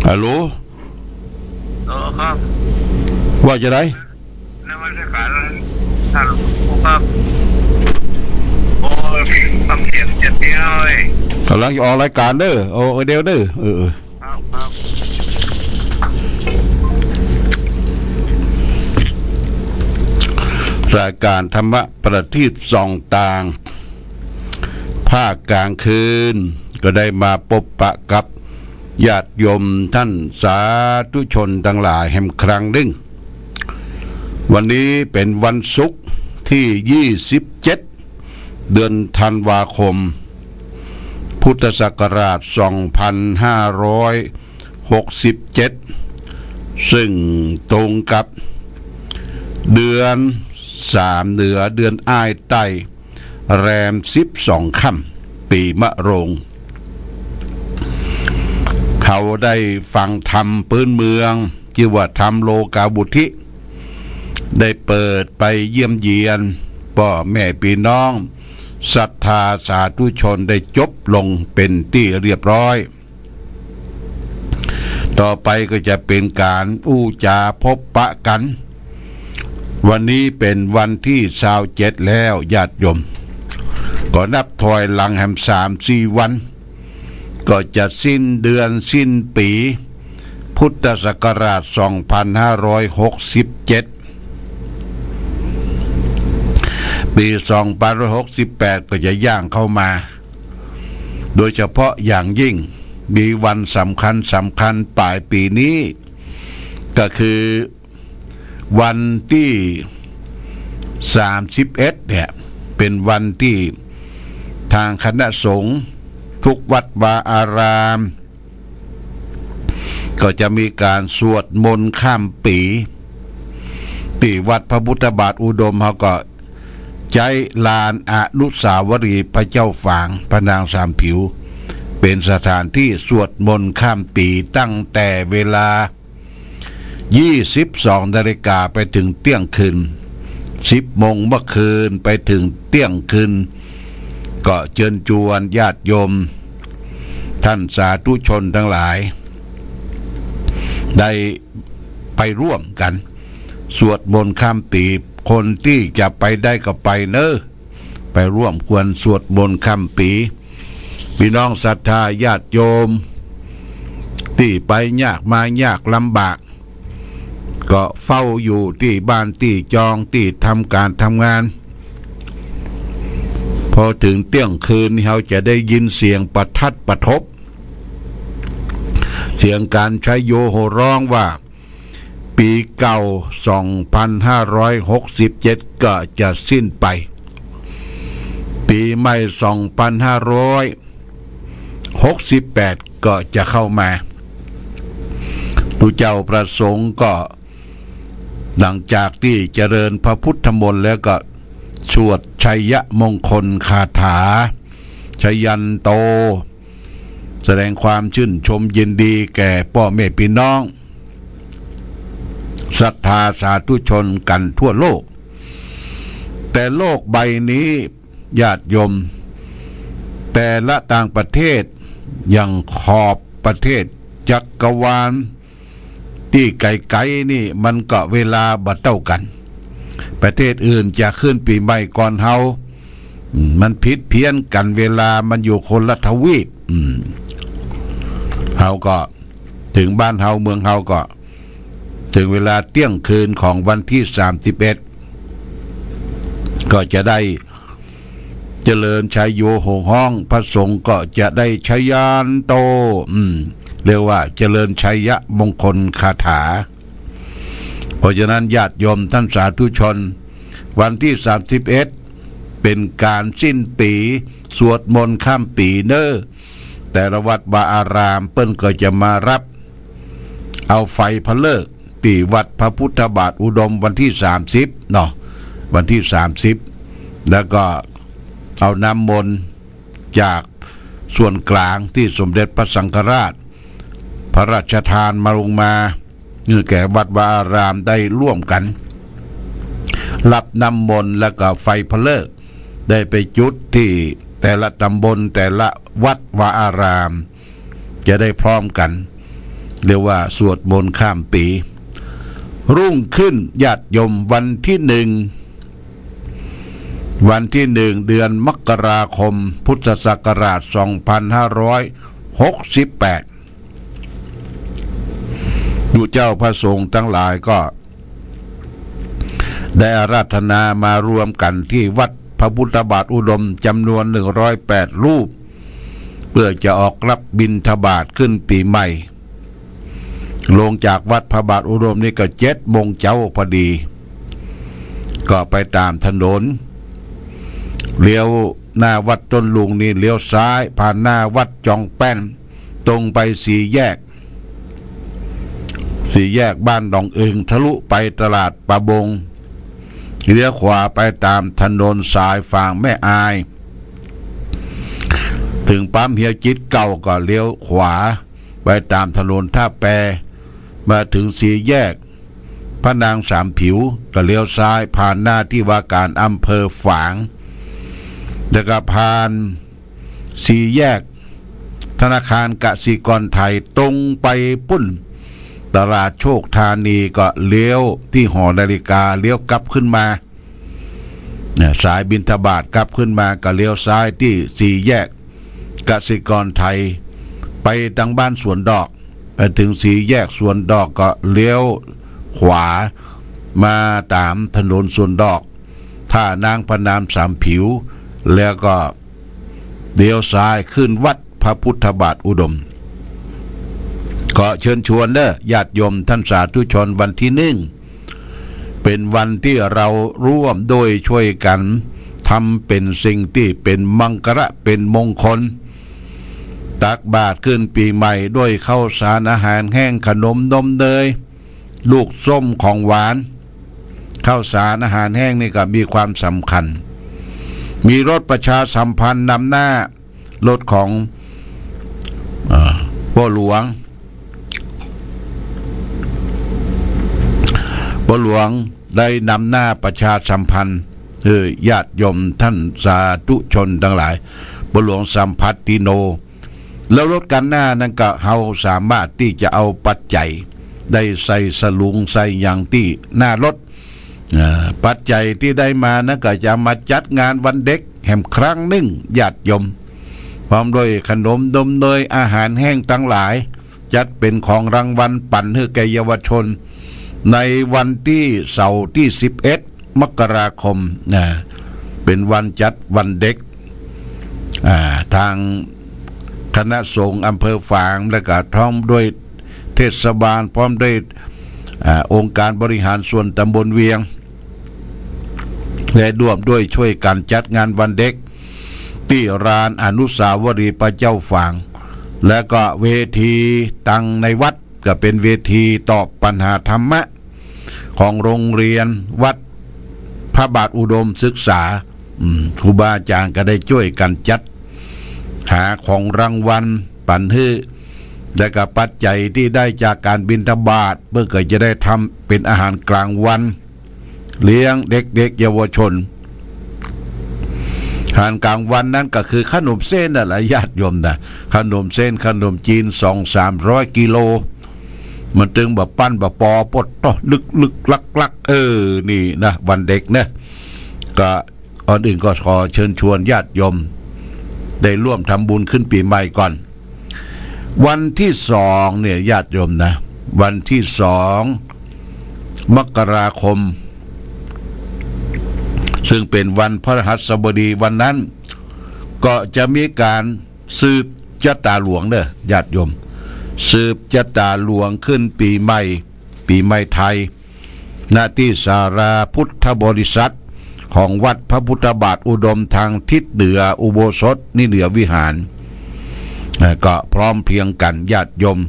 ฮัลโหลครับ ว่าจะไรนมัสการท่านผู้ครับโอ้ทำเสียงเจ็บที่น้อยกำลังจะออกรายการเด้อโอ้เดี๋ยวเด้อครับครับรายการธรรมะประทีปส่องต่างภาคกลางคืนก็ได้มาพบปะกับญาติโยมท่านสาธุชนทั้งหลายแห่งครั้งหนึ่งวันนี้เป็นวันศุกร์ที่27เดือนธันวาคมพุทธศักราช2567ซึ่งตรงกับเดือน3เหนือเดือนอ้ายไต้แรม12ค่ำปีมะโรงเขาได้ฟังธรรมพื้นเมืองที่ว่าธรรมโลกาบุธิได้เปิดไปเยี่ยมเยียนพ่อแม่พี่น้องศรัทธาสาธุชนได้จบลงเป็นที่เรียบร้อยต่อไปก็จะเป็นการอู้จาพบปะกัน วันนี้เป็นวันที่27แล้วญาติโยมก็นับถอยหลังแห่ง3-4 วันก็จะสิ้นเดือนสิ้นปีพุทธศักราช2567ปี2568ก็จะย่างเข้ามาโดยเฉพาะอย่างยิ่งมีวันสำคัญปลายปีนี้ก็คือวันที่31เนี่ยเป็นวันที่ทางคณะสงฆ์ทุกวัดวาอารามก็จะมีการสวดมนต์ข้ามปีที่วัดพระพุทธบาทอุดมเขาก็ใจลานอนุสาวรีย์พระเจ้าฝางพระนางสามผิวเป็นสถานที่สวดมนต์ข้ามปีตั้งแต่เวลา22 นาฬิกาไปถึงเที่ยงคืน10 โมงเมื่อคืนไปถึงเที่ยงคืนก็เชิญชวนญาติโยมท่านสาธุชนทั้งหลายได้ไปร่วมกันสวดมนต์ข้ามปีคนที่จะไปได้ก็ไปเนอะไปร่วมควรสวดมนต์ข้ามปีพี่น้องศรัทธาญาติโยมที่ไปยากมายากลำบากก็เฝ้าอยู่ที่บ้านที่จองที่ทำการทำงานพอถึงเที่ยงคืนเขาจะได้ยินเสียงประทัดประทบเสียงการใช้โยโห่ร้องว่าปีเก่า2567ก็จะสิ้นไปปีใหม่2568ก็จะเข้ามาผู้เจ้าประสงค์ก็หลังจากที่เจริญพระพุทธมนต์แล้วก็สวดชัยมงคลคาถาชยันโตแสดงความชื่นชมยินดีแก่พ่อแม่พี่น้องศรัทธาสาธุชนกันทั่วโลกแต่โลกใบนี้ญาติโยมแต่ละต่างประเทศอย่างขอบประเทศจักรวาลที่ไกลๆนี่มันก็เวลาบ่เท่ากันประเทศอื่นจะขึ้นปีใหม่ก่อนเฮามันผิดเพี้ยนกันเวลามันอยู่คนละทวีปเฮาก็ถึงบ้านเฮาเมืองเฮาก็ถึงเวลาเที่ยงคืนของวันที่31ก็จะได้เจริญชัยโยโห่ห้องพระสงฆ์ก็จะได้ชยันโตเรียกว่าเจริญชัยมงคลคาถาเพราะฉะนั้นญาติโยมท่านสาธุชนวันที่31เป็นการสิ้นปีสวดมนต์ข้ามปีเนอแต่ละวัดวาอารามเปิ้นก็จะมารับเอาไฟพระเลิกที่วัดพระพุทธบาทอุดมวันที่30เนาะวันที่30แล้วก็เอาน้ำมนต์จากส่วนกลางที่สมเด็จพระสังฆราชพระราชทานมาลงมาแก่วัดวาอารามได้ร่วมกันรับน้ำมนต์แล้วก็ไฟพระเลิกได้ไปจุดที่แต่ละตำบลแต่ละวัดวาอารามจะได้พร้อมกันเรียกว่าสวดมนต์ข้ามปีรุ่งขึ้นญาติโยมวันที่1เดือนมกราคมพุทธศักราช2568ผู้เจ้าพระสงฆ์ทั้งหลายก็ได้อาราธนามารวมกันที่วัดพระพุทธบาทอุดมจำนวน108รูปเพื่อจะออกรับบิณฑบาตขึ้นปีใหม่ลงจากวัดพระบาทอุดมนี่ก็7 โมงเช้าพอดีก็ไปตามถนนเลี้ยวหน้าวัดต้นลุงนี่เลี้ยวซ้ายผ่านหน้าวัดจองแป้นตรงไป4 แยกบ้านดองอึงทะลุไปตลาดปะบงเลี้ยวขวาไปตามถนนสายฝั่งแม่อายถึงปั๊มเฮียจิตเก่าก็เลี้ยวขวาไปตามถนนท่าแปมาถึง4 แยกพระนางสามผิวก็เลี้ยวซ้ายผ่านหน้าที่ว่าการอำเภอฝางแล้วก็ผ่าน4 แยกธนาคารกสิกรไทยตรงไปปุ้น ตลาดโชคธานีก็เลี้ยวที่หอนาฬิกาเลี้ยวกลับขึ้นมาสายบิณฑบาตกลับขึ้นมาก็เลี้ยวซ้ายที่สี่แยกกสิกรไทยไปทางบ้านสวนดอกไปถึงสี่แยกสวนดอกก็เลี้ยวขวามาตามถนนสวนดอกท่านางพนามสามผิวแล้วก็เลี้ยวซ้ายขึ้นวัดพระพุทธบาทอุดมก็เชิญชวนเด้อญาติโยมท่านสาธุชนวันที่1เป็นวันที่เราร่วมโดยช่วยกันทำเป็นสิ่งที่เป็นมังคละเป็นมงคลตักบาตรขึ้นปีใหม่ด้วยข้าวสารอาหารแห้งขนมนมเนยลูกส้มของหวานข้าวสารอาหารแห้งนี่ก็มีความสำคัญมีรถประชาสัมพันธ์นำหน้ารถของพ่อหลวงได้นำหน้าประชาสัมพันธ์ญาติโยมท่านสาธุชนทั้งหลายพ่อหลวงสัมพัทติโนแล้วรถกันหน้านั้นก็เฮาสามารถที่จะเอาปัจจัยได้ใส่สลุงใส่อย่างที่หน้ารถปัจจัยที่ได้มานั้นก็จะมาจัดงานวันเด็กแห่งครั้งหนึ่งญาติโยมพร้อมด้วยขนมนมเนยอาหารแห้งทั้งหลายจัดเป็นของรางวัลปั่นให้แก่เยาวชนในวันที่เสาร์ที่11มกราคมเป็นวันจัดวันเด็กทางคณะสงฆ์อำเภอฝางและก็พร้อมด้วยเทศบาลพร้อมด้วยองค์การบริหารส่วนตำบลเวียงและร่วมด้วยช่วยกันจัดงานวันเด็กที่ลานอนุสาวรีย์พระเจ้าฝางและก็เวทีตั้งในวัดก็เป็นเวทีตอบปัญหาธรรมะของโรงเรียนวัดพระบาทอุดมศึกษาครูบาอาจารย์ก็ได้ช่วยกันจัดหาของรางวัลปันฮื้อและก็ปัจจัยที่ได้จากการบิณฑบาตเพื่อจะได้ทำเป็นอาหารกลางวันเลี้ยงเด็กๆเยาวชนอาหารกลางวันนั้นก็คือขนมเส้นนั่นแหละญาติโยมนะขนมเส้นขนมจีน 200-300 กิโลมันจึงแบบปั้นแบบปอปดต่อลึกลักนี่นะวันเด็กนะก็ก่อนอื่นก็ขอเชิญชวนญาติโยมได้ร่วมทำบุญขึ้นปีใหม่ก่อนวันที่2เนี่ยญาติโยมนะวันที่2มกราคมซึ่งเป็นวันพฤหัสบดีวันนั้นก็จะมีการสืบชะตาหลวงเด้อญาติโยมสืบชะตาหลวงขึ้นปีใหม่ไทยณที่ศาลาพุทธบริษัทของวัดพระพุทธบาทอุดมทางทิศเหนืออุโบสถนี่เหนือวิหารก็พร้อมเพรียงกันญาติโยม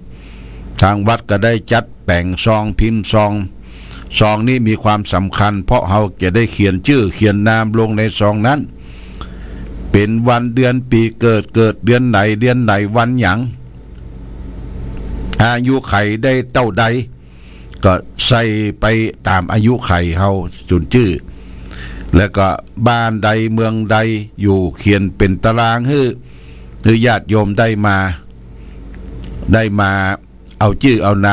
ทางวัดก็ได้จัดแต่งซองพิมพ์ซองนี้มีความสำคัญเพราะเราจะได้เขียนชื่อเขียนนามลงในซองนั้นเป็นวันเดือนปีเกิดเดือนไหนวันหยังอายุไขได้เท่าใดก็ใส่ไปตามอายุไขเฮาจุนชื่อแล้วก็บ้านใดเมืองใดอยู่เขียนเป็นตารางให้ญาติโยมได้มาเอาชื่อเอาน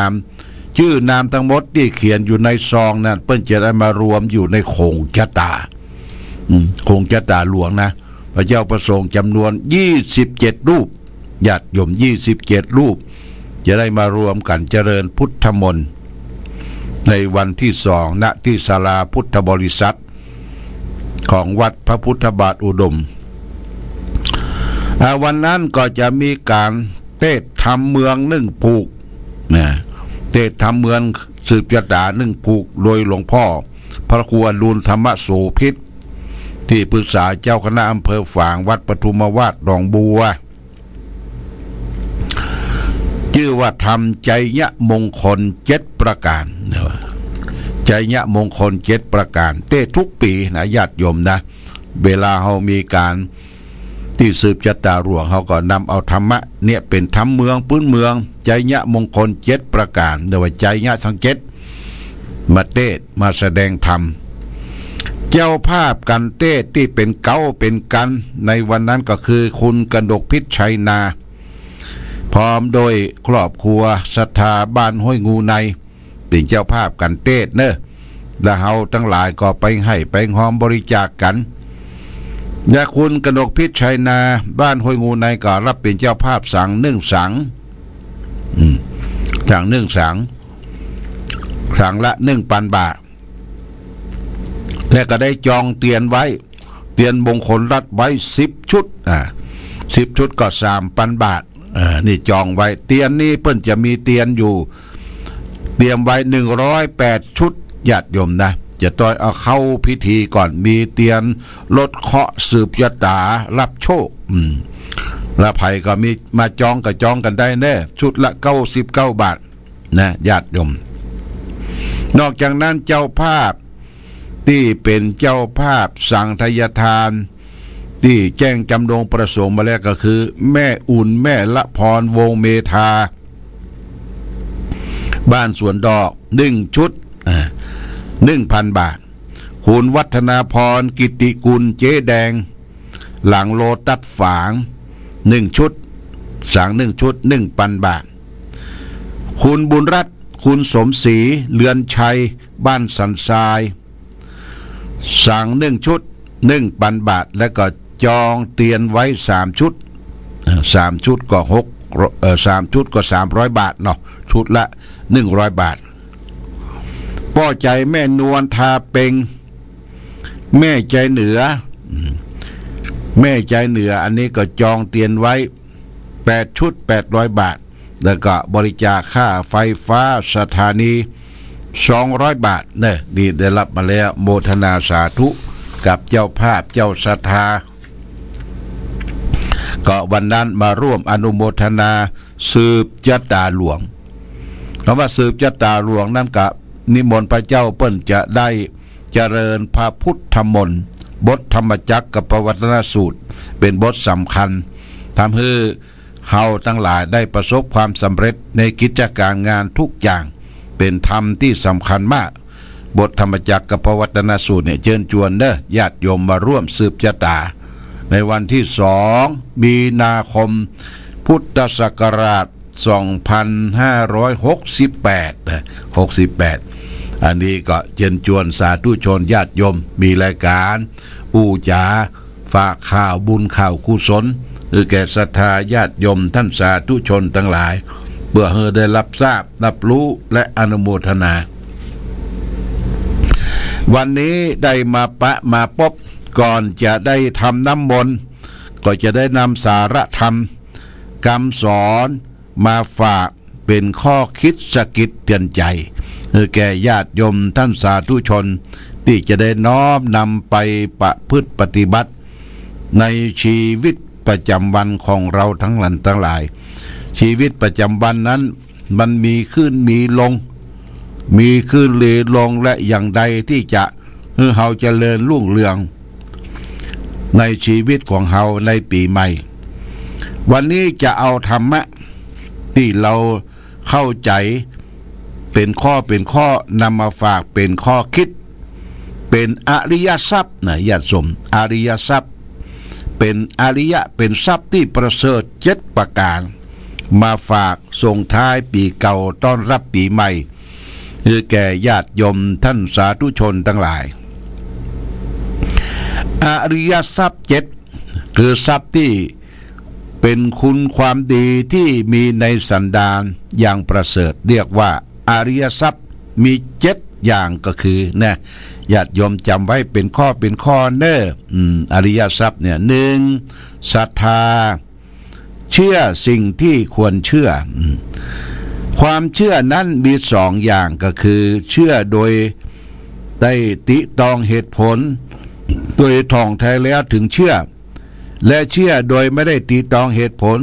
ามทั้งหมดที่เขียนอยู่ในซองนั้นเปิ้นจะได้มารวมอยู่ในโขงชะตาโขงชะตาหลวงนะพระเจ้าประสงค์จำนวน27รูปญาติโยม27รูปจะได้มารวมกันเจริญพุทธมนต์ในวันที่2ณที่ศาลาพุทธบริษัทของวัดพระพุทธบาทอุดมวันนั้นก็จะมีการเทศธรรมเมืองนึ่งผูกเทศธรรมเมืองสืบชะตานึ่งผูกโดยหลวงพ่อพระครูอรุณธรรมโสภิตที่ปรึกษาเจ้าคณะอำเภอฝางวัดปทุมวาสหนองบัวชื่อว่าทำใจยะมงคล7ประการใจยะมงคล7ประการเทศทุกปีนะญาติโยมนะเวลาเรามีการที่สืบชะตาหลวงเขาก็นำเอาธรรมะเนี่ยเป็นธรรมเมืองพื้นเมืองใจยะมงคล7ประการเรียกว่าใจยะทั้ง7มาเทศมาแสดงธรรมเจ้าภาพกันเทศที่เป็นเก้าเป็นกันในวันนั้นก็คือคุณกนกพิษชัยนา พร้อมโดยครอบครัวศรัทธาบ้านห้วยงูในเป็นเจ้าภาพกันเทศเนอะและเฮาทั้งหลายก็ไปให้ไปหอมบริจาคกันยาคุณกนกพิษชัยนาบ้านห้วยงูในก็รับเป็นเจ้าภาพสั่งนึ่งสังสั่งนึ่งสังละ 1,000 บาทและก็ได้จองเตียนไว้เตียนมงคลรัดไว้10 ชุด10 ชุดก็ 3,000 บาทนี่จองไว้เตียนนี่เพิ่นจะมีเตียนอยู่เตรียมไว้108 ชุดญาติโยมนะจะต้องเอาเข้าพิธีก่อนมีเตียนลดเคราะห์สืบชะตารับโชคแล้วไผก็มีมาจองก็จองกันได้แน่ชุดละ99 บาทนะญาติโยมนอกจากนั้นเจ้าภาพที่เป็นเจ้าภาพสังฆทานทานที่แจ้งจำนงประสงค์มาแล้วก็คือแม่อุ่นแม่ละพรวงเมธาบ้านสวนดอก1 ชุด1,000 บาทคุณวัฒนาพรกิติกุลเจ๊แดงหลังโลตัสฝาง1 ชุดสั่ง1 ชุด 1,000 บาทคุณบุญรัตน์คุณสมศรีเรือนชัยบ้านสันทรายสั่ง1 ชุด 1,000 บาทแล้วก็จองเตียนไว้3 ชุด3 ชุดก็3 ชุดก็300 บาทเนาะชุดละ100 บาทป้อใจแม่นวลทาเปงแม่ใจเหนือแม่ใจเหนืออันนี้ก็จองเตียนไว้8 ชุด800 บาทแล้วก็บริจาคค่าไฟฟ้าสถานี200 บาทเนี่ยนี่ได้รับมาแล้วโมทนาสาธุกับเจ้าภาพเจ้าศรัทธาก็วันนั้นมาร่วมอนุโมทนาสืบชะตาหลวงคำว่าสืบชะตาหลวงนั่นก็นิมนต์พระเจ้าเปิ้นจะได้เจริญพระพุทธมนต์บทธรรมจักรกับปวัตนสูตรเป็นบทสำคัญทำให้เฮาทั้งหลายได้ประสบความสำเร็จในกิจการงานทุกอย่างเป็นธรรมที่สำคัญมากบทธรรมจักรกับปวัตนสูตรเนี่ยเชิญชวนเด้อญาติโยมมาร่วมสืบชะตาในวันที่2 มีนาคมพุทธศักราช2568 อันนี้ก็เชิญชวนสาธุชนญาติโยมมีรายการอู้จ๋าฝากข่าวบุญข่าวกุศลคือแก่ศรัทธาญาติโยมท่านสาธุชนทั้งหลายเพื่อให้ได้รับทราบรับรู้และอนุโมทนาวันนี้ได้มาพบก่อนจะได้ทำน้ำมนต์ก็จะได้นำสาระธรรมคำสอนมาฝากเป็นข้อคิดสะกิดเตือนใจแก่ญาติโยมท่านสาธุชนที่จะได้น้อมนำไปประพฤติปฏิบัติในชีวิตประจำวันของเราทั้งหลายชีวิตประจำวันนั้นมันมีขึ้นมีลงลงและอย่างใดที่จะให้เฮาเจริญรุ่งเรืองในชีวิตของเฮาในปีใหม่วันนี้จะเอาธรรมะที่เราเข้าใจเป็นข้อนำมาฝากเป็นข้อคิดเป็นอริยทรัพย์นะญาติโยมอริยทรัพย์เป็นอริยะเป็นทรัพย์ที่ประเสริฐ7 ประการมาฝากส่งท้ายปีเก่าต้อนรับปีใหม่คือแก่ญาติโยมท่านสาธุชนทั้งหลายอริยทรัพย์7คือทรัพย์ที่เป็นคุณความดีที่มีในสันดานอย่างประเสริฐเรียกว่าอริยทรัพย์มี7 อย่างก็คือนะญาติโยมจำไว้เป็นข้อเน้ออริยทรัพย์เนี่ย1ศรัทธาเชื่อสิ่งที่ควรเชื่อความเชื่อนั้นมี2 อย่างก็คือเชื่อโดยได้ติตองเหตุผลโดยท่องแท้แล้วถึงเชื่อและเชื่อโดยไม่ได้ติตองเหตุผล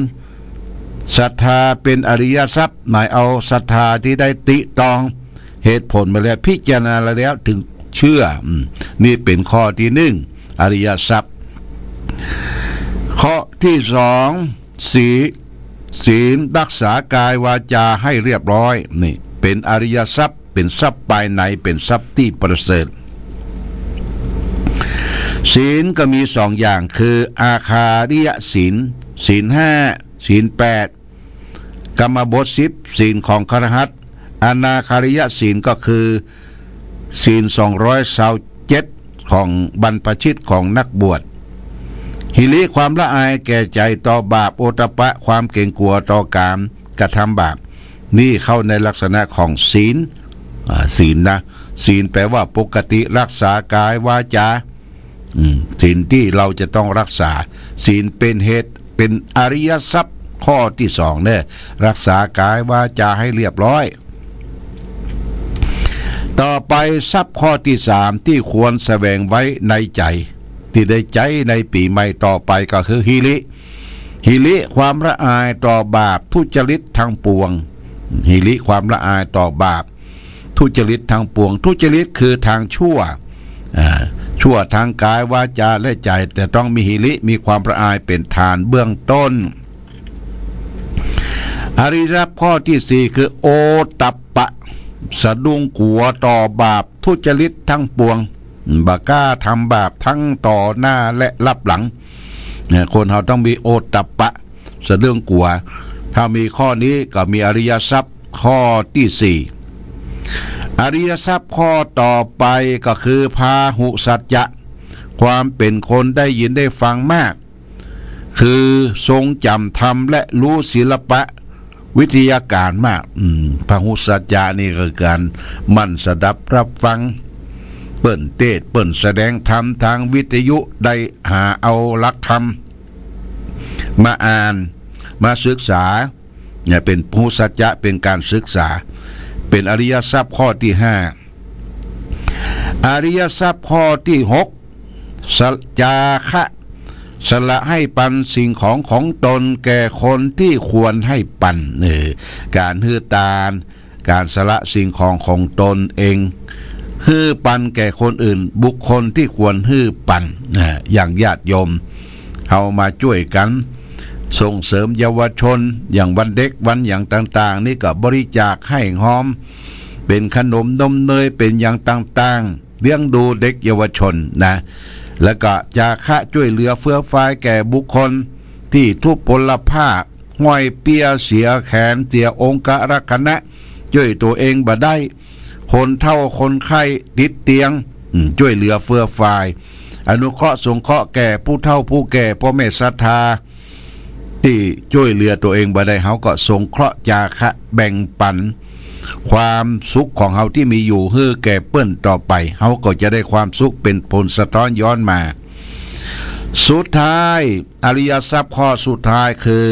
ศรัทธาเป็นอริยทรัพย์หมายเอาศรัทธาที่ได้ติตองเหตุผลมาแล้วพิจารณาแล้วถึงเชื่อนี่เป็นข้อที่1อริยทรัพย์ข้อที่2ศีลรักษากายวาจาให้เรียบร้อยนี่เป็นอริยทรัพย์เป็นทรัพย์ภายในเป็นทรัพย์ที่ประเสริฐศีลก็มี2 อย่างคืออาคาริยศีลศีล 5ศีล 8 กรรมบท10ศีลของคฤหัสถ์อนาคาริยศีลก็คือศีล227ของบรรพชิตของนักบวชหิริความละอายแก่ใจต่อบาปโอตปะความเกรงกลัวต่อการกระทำบาปนี่เข้าในลักษณะของศีลศีลนะศีลแปลว่าปกติรักษากายวาจาศีลที่เราจะต้องรักษาศีลเป็นเหตุเป็นอริยทรัพย์ข้อที่2เนี่ยรักษากายวาจาให้เรียบร้อยต่อไปทรัพย์ข้อที่3ที่ควรแสวงไว้ในใจที่ได้ใจในปีใหม่ต่อไปก็คือหิริความละอายต่อบาปทุจริตทั้งปวงหิริความละอายต่อบาปทุจริตทั้งปวงทุจริตคือทางชั่วชั่วทางกายวาจาและใจแต่ต้องมีหิริมีความละอายเป็นฐานเบื้องต้นอริยทรัพย์ข้อที่4คือโอตัปปะสะดุ้งกลัวต่อบาปทุจริตทั้งปวงบ่กล้าทำบาปทั้งต่อหน้าและรับหลังคนเราต้องมีโอตัปปะสะดุ้งกลัวถ้ามีข้อนี้ก็มีอริยทรัพย์ข้อที่4อริยทรัพย์ข้อต่อไปก็คือพาหุสัจจะความเป็นคนได้ยินได้ฟังมากคือทรงจำธรรมและรู้ศิลปะวิทยาการมากพหุสัจจะนี่คือการมั่นสดับรับฟังเปิ้นเทศเปิ้นแสดงธรรมทางวิทยุได้หาเอาหลักธรรมมาอ่านมาศึกษาเนี่ยเป็นพหุสัจจะเป็นการศึกษาเป็นอริยทรัพย์ข้อที่5อริยทรัพย์ข้อที่6สัจจาคะสละให้ปันสิ่งของตนแก่คนที่ควรให้ปันการฮือตานการสละสิ่งของตนเองฮือปันแก่คนอื่นบุคคลที่ควรฮือปันอย่างญาติโยมเอามาช่วยกันส่งเสริมเยาวชนอย่างวันเด็กวันอย่างต่างๆนี่ก็บริจาคให้หอมเป็นขนมนมเนยเป็นอย่างต่างๆเลี้ยงดูเด็กเยาวชนนะแล้วก็จาคะช่วยเหลือเฟื้อฟ้าแก่บุคคลที่ทุพพลภาพห้อยเปียเสียแขนเสียองค์การคณะช่วยตัวเองบ่ได้คนเฒ่าคนไข้ติดเตียงช่วยเหลือเฟื้อฟ้าอนุเคราะห์สงเคราะห์แก่ผู้เฒ่าผู้แก่พ่อแม่ศรัทธาที่ช่วยเหลือตัวเองบ่ได้เฮาก็สงเคราะห์จาคะแบ่งปันความสุขของเฮาที่มีอยู่ให้แก่เปิ้นต่อไปเฮาก็จะได้ความสุขเป็นผลสะท้อนย้อนมาสุดท้ายอริยทรัพย์ข้อสุดท้ายคือ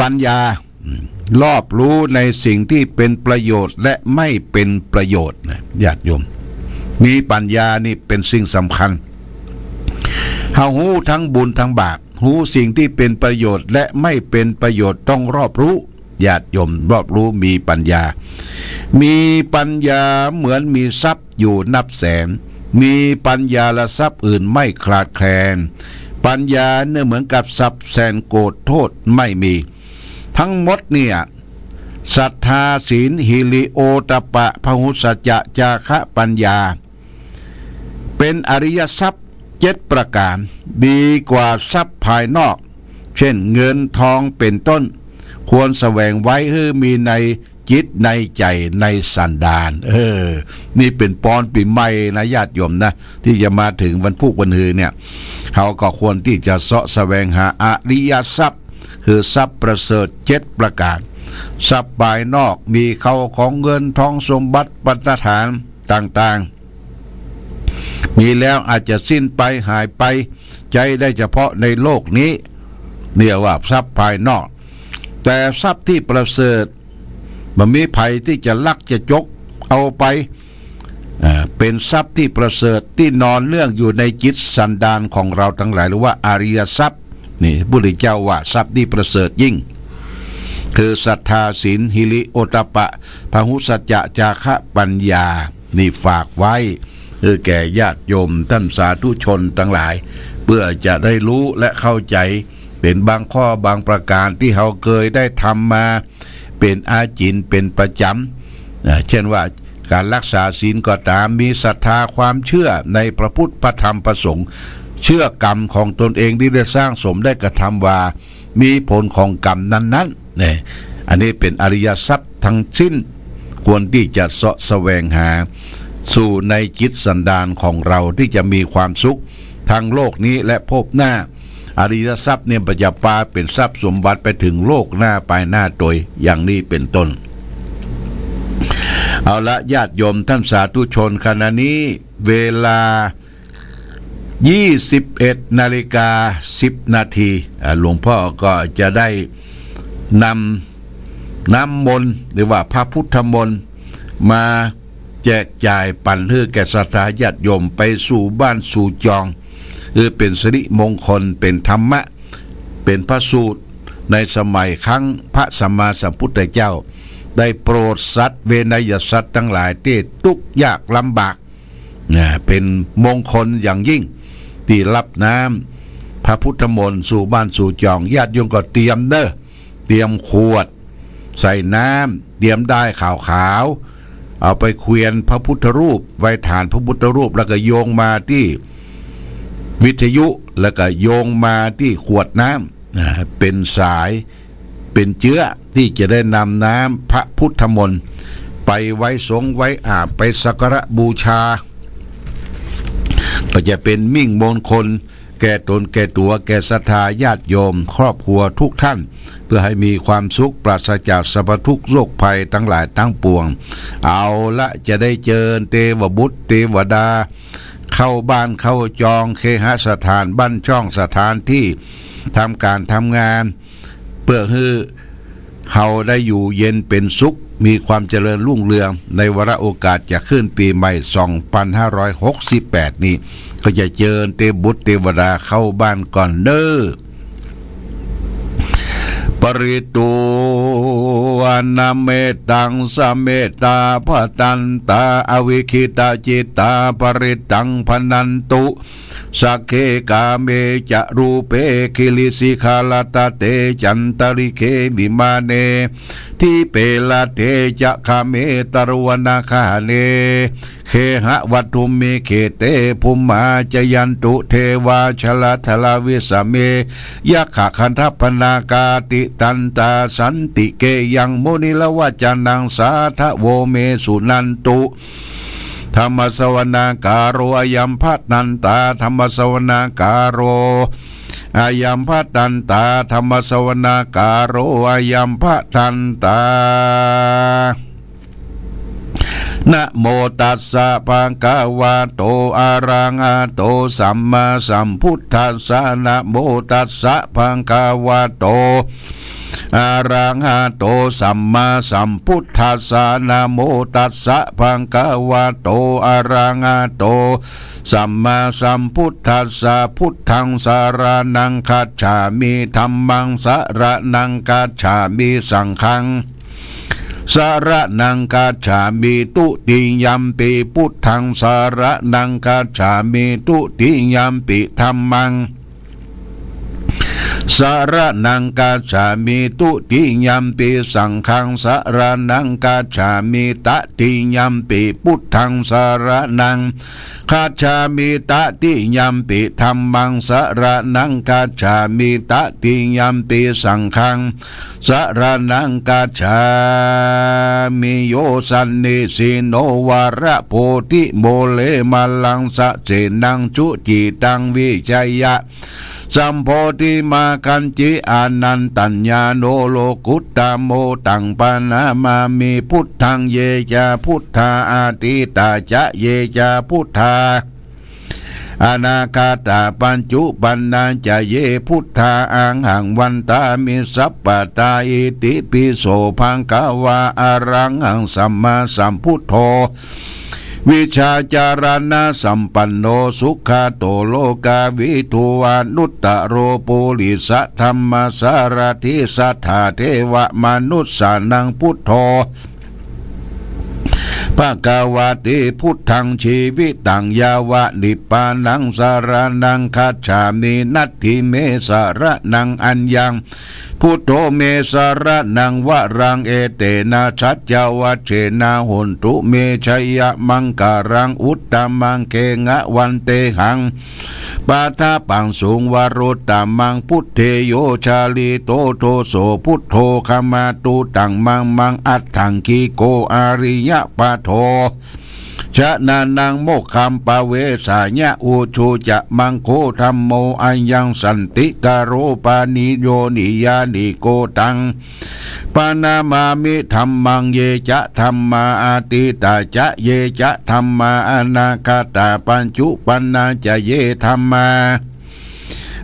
ปัญญารอบรู้ในสิ่งที่เป็นประโยชน์และไม่เป็นประโยชน์นะญาติโยมมีปัญญานี่เป็นสิ่งสำคัญเฮาฮู้ทั้งบุญทั้งบาปฮู้สิ่งที่เป็นประโยชน์และไม่เป็นประโยชน์ต้องรอบรู้ญาติโยมรอบรู้มีปัญญาเหมือนมีทรัพย์อยู่นับแสนมีปัญญาและทรัพย์อื่นไม่คลาดแคลนปัญญาเนี่ยเหมือนกับทรัพย์แสนโกรธโทษไม่มีทั้งหมดเนี่ยศรัทธาศีลหิริโอตปะพหุสัจจะจาคะปัญญาเป็นอริยทรัพย์7ประการดีกว่าทรัพย์ภายนอกเช่นเงินทองเป็นต้นควรแสวงไว้ให้มีในจิตในใจในสันดานนี่เป็นปอนปีใหม่นะญาติโยมนะที่จะมาถึงวันพุธวันฮือเนี่ยเขาก็ควรที่จะเสาะแสวงหาอริยทรัพย์คือทรัพย์ประเสริฐ7ประการทรัพย์ภายนอกมีเข้าของเงินทองสมบัติปัจฐานต่างๆมีแล้วอาจจะสิ้นไปหายไปใจได้เฉพาะในโลกนี้เรียกว่าทรัพย์ภายนอกแต่ทรัพย์ที่ประเสริฐมันมีภัยที่จะลักจะจกเอาไปเป็นทรัพย์ที่ประเสริฐที่นอนเนื่องอยู่ในจิตสันดานของเราทั้งหลายหรือว่าอริยทรัพย์นี่พระพุทธเจ้าว่าทรัพย์ที่ประเสริฐยิ่งคือศรัทธาศีลหิริโอตปะพหุสัจจะจาคะปัญญานี่ฝากไว้คือแก่ญาติโยมท่านสาธุชนทั้งหลายเพื่อจะได้รู้และเข้าใจเป็นบางข้อบางประการที่เราเคยได้ทำมาเป็นอาจินเป็นประจำเช่นว่าการรักษาศีลก็ตามมีศรัทธาความเชื่อในพระพุทธพระธรรมพระสงฆ์เชื่อกรรมของตนเองที่ได้สร้างสมได้กระทำว่ามีผลของกรรมนั้น เนี่ยอันนี้เป็นอริยทรัพย์ทั้งสิ้นควรที่จะเสาะแสวงหาสู่ในจิตสันดานของเราที่จะมีความสุขทางโลกนี้และภพหน้าอริยทรัพย์เนี่ยปัจจปาเป็นทรัพย์สมบัติไปถึงโลกหน้าไปหน้าโดยอย่างนี้เป็นต้นเอาละญาติโยมท่านสาธุชนขณะนี้เวลา21:10 นาทีหลวงพ่อก็จะได้นำน้ำมนต์หรือว่าพระพุทธมนต์มาแจกจ่ายปันให้แก่ศรัทธาญาติโยมไปสู่บ้านสู่จองเป็นสิริมงคลเป็นธรรมะเป็นพระสูตรในสมัยครั้งพระสัมมาสัมพุทธเจ้าได้โปรดสัตว์เวนยสัตว์ทั้งหลายที่ทุกข์ยากลำบากเป็นมงคลอย่างยิ่งที่รับน้ำพระพุทธมนต์สู่บ้านสู่จองญาติโยมก็เตรียมเตรียมขวดใส่น้ำเตรียมได้ขาวเอาไปเควียนพระพุทธรูปไว้ฐานพระพุทธรูปแล้วก็โยงมาที่วิทยุแล้วก็โยงมาที่ขวดน้ำเป็นสายเป็นเชื้อที่จะได้นำน้ำพระพุทธมนต์ไปไว้สงไว้อาบไปสักการะบูชาก็จะเป็นมิ่งมงคลแก่ตนแก่ตัวแก่ศรัทธาญาติโยมครอบครัวทุกท่านเพื่อให้มีความสุขปราศจากสรรพทุกข์โรคภัยทั้งหลายทั้งปวงเอาละจะได้เจริญเทวบุตรเทวดาเข้าบ้านเข้าจองเคหสถานบ้านช่องสถานที่ทำการทำงานเพื่อให้เฮาได้อยู่เย็นเป็นสุขมีความเจริญรุ่งเรืองในวาระโอกาสจะขึ้นปีใหม่2568นี้ก็จะเจริญเทพบุตรเทวดาเข้าบ้านก่อนเด้อปริตูวนาเมตังสเมตาพตันตาอวิคิตาจิตาปริตังพนันตุสักเคกาเมจะรูเปคิลิสิคาลตาเตจันตริเควิมาเนทิเปลาเทจะคาเมตรวนาคาเนเคหะวัตุเมเขเตภุมมาจยันตุเทวาชลทลาวิสเมยักขะคันทัพนากาติตันตาสันติเกยังมุนิลวจานังสาทะโวเมสุนันตุธรรมสวนาการโรอายัมพัตันตาธรรมสวนาการโรอายัมพัตันตาธรรมสวนาการโรอายัมพัตันตานะโมตัสสะภะคะวะโตอะระหะโตสัมมาสัมพุทธัสสะนะโมตัสสะภะคะวะโตอะระหะโตสัมมาสัมพุทธัสสะนะโมตัสสะภะคะวะโตอะระหะโตสัมมาสัมพุทธัสสะพุทธังสารนังคัจฉามิธัมมังสารนังคัจฉามิสังฆังสารนังคัจฉามิตุติยัมปิพุทธังสารนังคัจฉามิตุติยัมปิธัมมังสารนังคัจฉามิตุติยัมปิสังฆังสารนังคัจฉามิตติยัมปิพุทธังสารนังคัจฉามิตติยัมปิธัมมังสารนังคัจฉามิตติยัมปิสังฆังสารนังคัจฉามิโยสันนิสิโนวาระโพธิโมเลมาลังสะเจนังจุจิตังวิจัยยะสัมโพธิมาคันจิอานันตัญญาโนโลกุตตโมตังปนามามิพุทธังเยจาพุทธาอาติตาจะเยจาพุทธาอนาคาตาปัญจุปันนาจะเยพุทธาอังหังวันตามิสัพปตาอิติปิโสภังกาวาอารังหังสัมมาสัมพุทโธวิชาจารณะสัมปันโนสุขาโตโลกาวิทูวานุตตโรปุริสธรรมสารทิสัทธาเทวมนุสสานังพุทโธภะคะวะติพุทธังชีวิตังยาวะนิพพานังสารนังคัจฉามินัตถิเมสารนังอัญญังโพ พุทโธเมสารนังวะรังเอเตนะชัจจวัชเชนะหนตุเมชัยยะมังการังอุตตมังเกงะวันเตหังปาทาปังสุงวโรตตมังพุทเทโยชาลีโตโทโสพุทโธขมาตุตังมังอัตถังคีโกอาริยะปะโทชะนานังโมกขัมปะเวสาญะอุชูจะมังโคธัมโมอัญญังสันติกาโรปานิโยนิยานิโกตังปานามามิธัมมังเยจะธัมมาอาติตาจะเยจะธัมมาอนาคาตาปัญจุปันนาจะเยธัมมา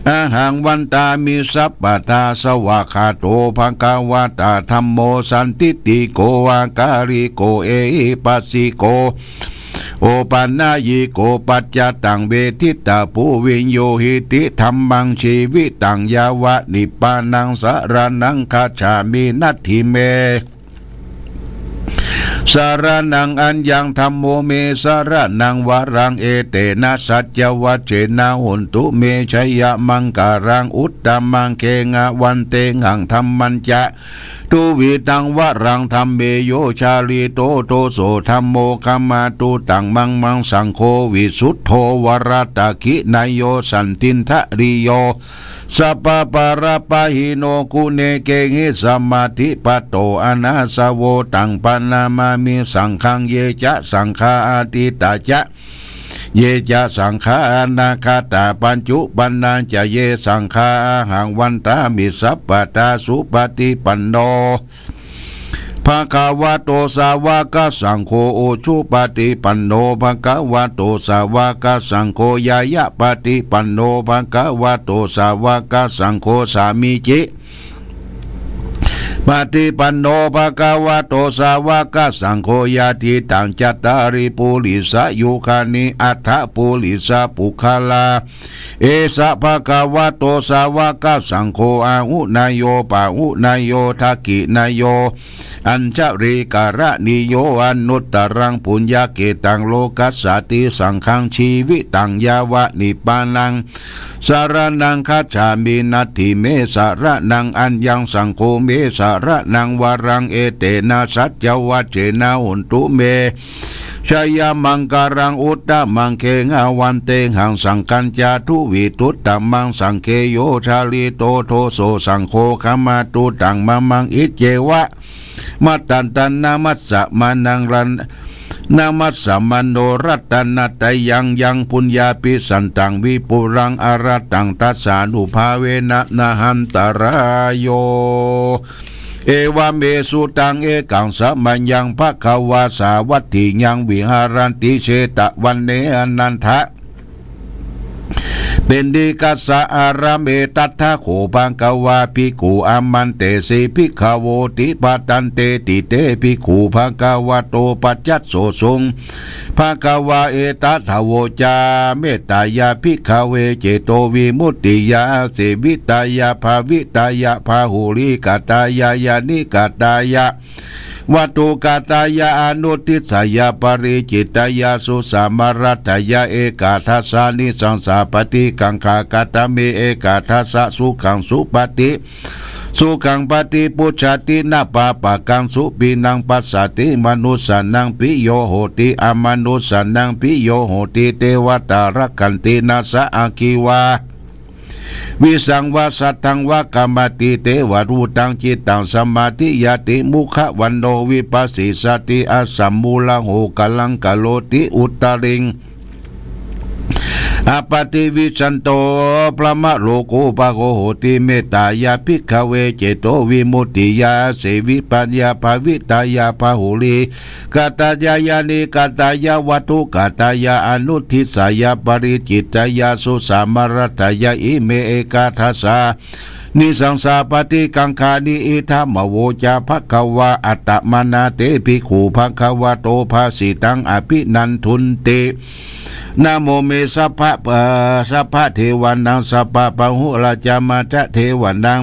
อาหังวันตามิสัพพทาสวากขาโตภกวาตาธัมโมสันติติโกวาการิโกเอหิปัสสิโกโอปันนายิโกปัจจตังเวทิตาภูวิญโยหิติธัมมังชีวิตังยาวะนิปานังสารนังคาฉามินัตถิเมสารนังอัญญังธัมโมเมสารนังวรังเอเตนะสัจจวัชเชนะหนตุเมชัยยะมังการังอุตตมังเกงะวันเตงังธัมมันจะตุวิตังวรังธัมเมโยชาลีโตโตโสธัมโมคัมมาตุตังมังสังโฆวิสุทโธวรตะคินายโยสันตินทะริโยสัพปะระปะหิโนกุเนเกหิสมาธิปัตโตอนาสโวตังปนามามิสังฆังเยจะสังฆาอาติตาจะเยจะสังฆาอนาคาตาปัญจุปันนาจะเยสังฆาหังวันตามิสัพพตาสุปฏิปันโนภะคะวะโตสาวกสังโฆโอชุปฏิปันโนภะคะวะโตสาวกสังโฆยายะปฏิปันโนภะคะวะโตสาวกสังโฆสามิจิปฏิปันโนภะคะวะโตสาวกสังโฆยาติตังจัตตาริปุริสยุคานิอัฏฐปุริสปุคลาเอสะภะคะวะโตสาวกสังโฆอาหุนายโยปะหุนายโยทักขินายโยอัญชริการะนิโยอนุตตรังปุญญาเกตังโลกัสสติสังฆังชีวิตังยาวะนิปานังสารนังคัจฉามินัตถิเมสารนังอัญญังสังโฆเมสารนังวรังเอเตนะสัจจวัชเชนะหนตุเมชัยยะมังการังอุตตมังเคงาวันเตหังสังกัญจาทุวิตุตตมังสังเคโยชาลีโตโทโสสังโฆขมาตุตังมังอิเจวะมัตตันตันนามัสสะมานังรันนามัสสะมโนรัตนาตยังปุญญาปิสันตังวิปุรังอารัตังตัสสานุภาเวนะนาหันตรายโยเอวเมสุตังเอกังสมัญญังภควาสาวัตถิยังวิหารันติเชตะวันเนอนันทะเป็นดีกัสสะอาราเมตัทธะโขปังกวาภิกขุอามันเตสีภิกขโวติปตันเตติเตภิกขุภะคะวะโตปัจจัสโสสุงภะคะวะเอตัทธโวจาเมตตายาภิกขเวเจโตวิมุตติยาเสวิตายาภาวิตายาภาหุริกตายายานิกตายาวัตุกตายาอนุติสยาปริจิตายาสุสามรัตยาเอกาทัสสานิสังสาปฏิกังคากตเมเอกาทัสสะสุขังสุปฏิสุขังปฏิปุชตินาปาปะกังสุปินังปัสสติมนุสานังปิโยโหติอมนุสานังปิโยโหติเทวตารักขันตินาสะอาคิวาวิสังวาสัตถังวากรรมติเตวรูตังจิตตังสมาธิยติมุขวันโนวิปัสสิสติอาสัมมูลังโหกลังกโลติอุตตริงอปฏิวิชันโตพระมะโลโกภะโกโหติเมตตายาภิกขเวเจโตวิมุตติยาเสวิปัญญาภาวิตายาภาหุลีกตายายานิกตายาวัตุกตายาอนุทิสายาปริจิตายาสุสามรัตยาอิเมเอกาทัสสานิสังสาปฏิกังคานิอิธามโวจาภควาอัตตมนาเตภิกขุภควโตภาสิตังอภินันทุนเตนะโมเมสัพพะเทวานังสัพพะปะหุราจามาจะเทวานัง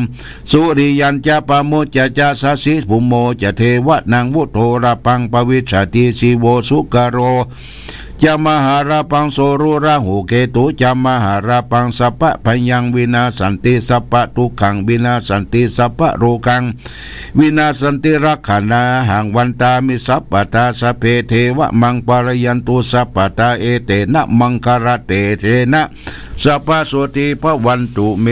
สุริยันจะปะโมจะจะสัสสิภุโมจะเทวะนังวุโธระปังปวิชชติสิโวสุกโร จามหาราปังโสรุราหูเกตุจามหาราปังสัพพะพยังวินาสันติสัพพะทุกขังวินาสันติสัพพะโรกังวินาสันติรักขานาหังวันตามิสัพพตาสเพเทวะมังปารยันตุสัพพตาเอเตนะมังคารเตเทนะสัพพะโสติภวันตุเม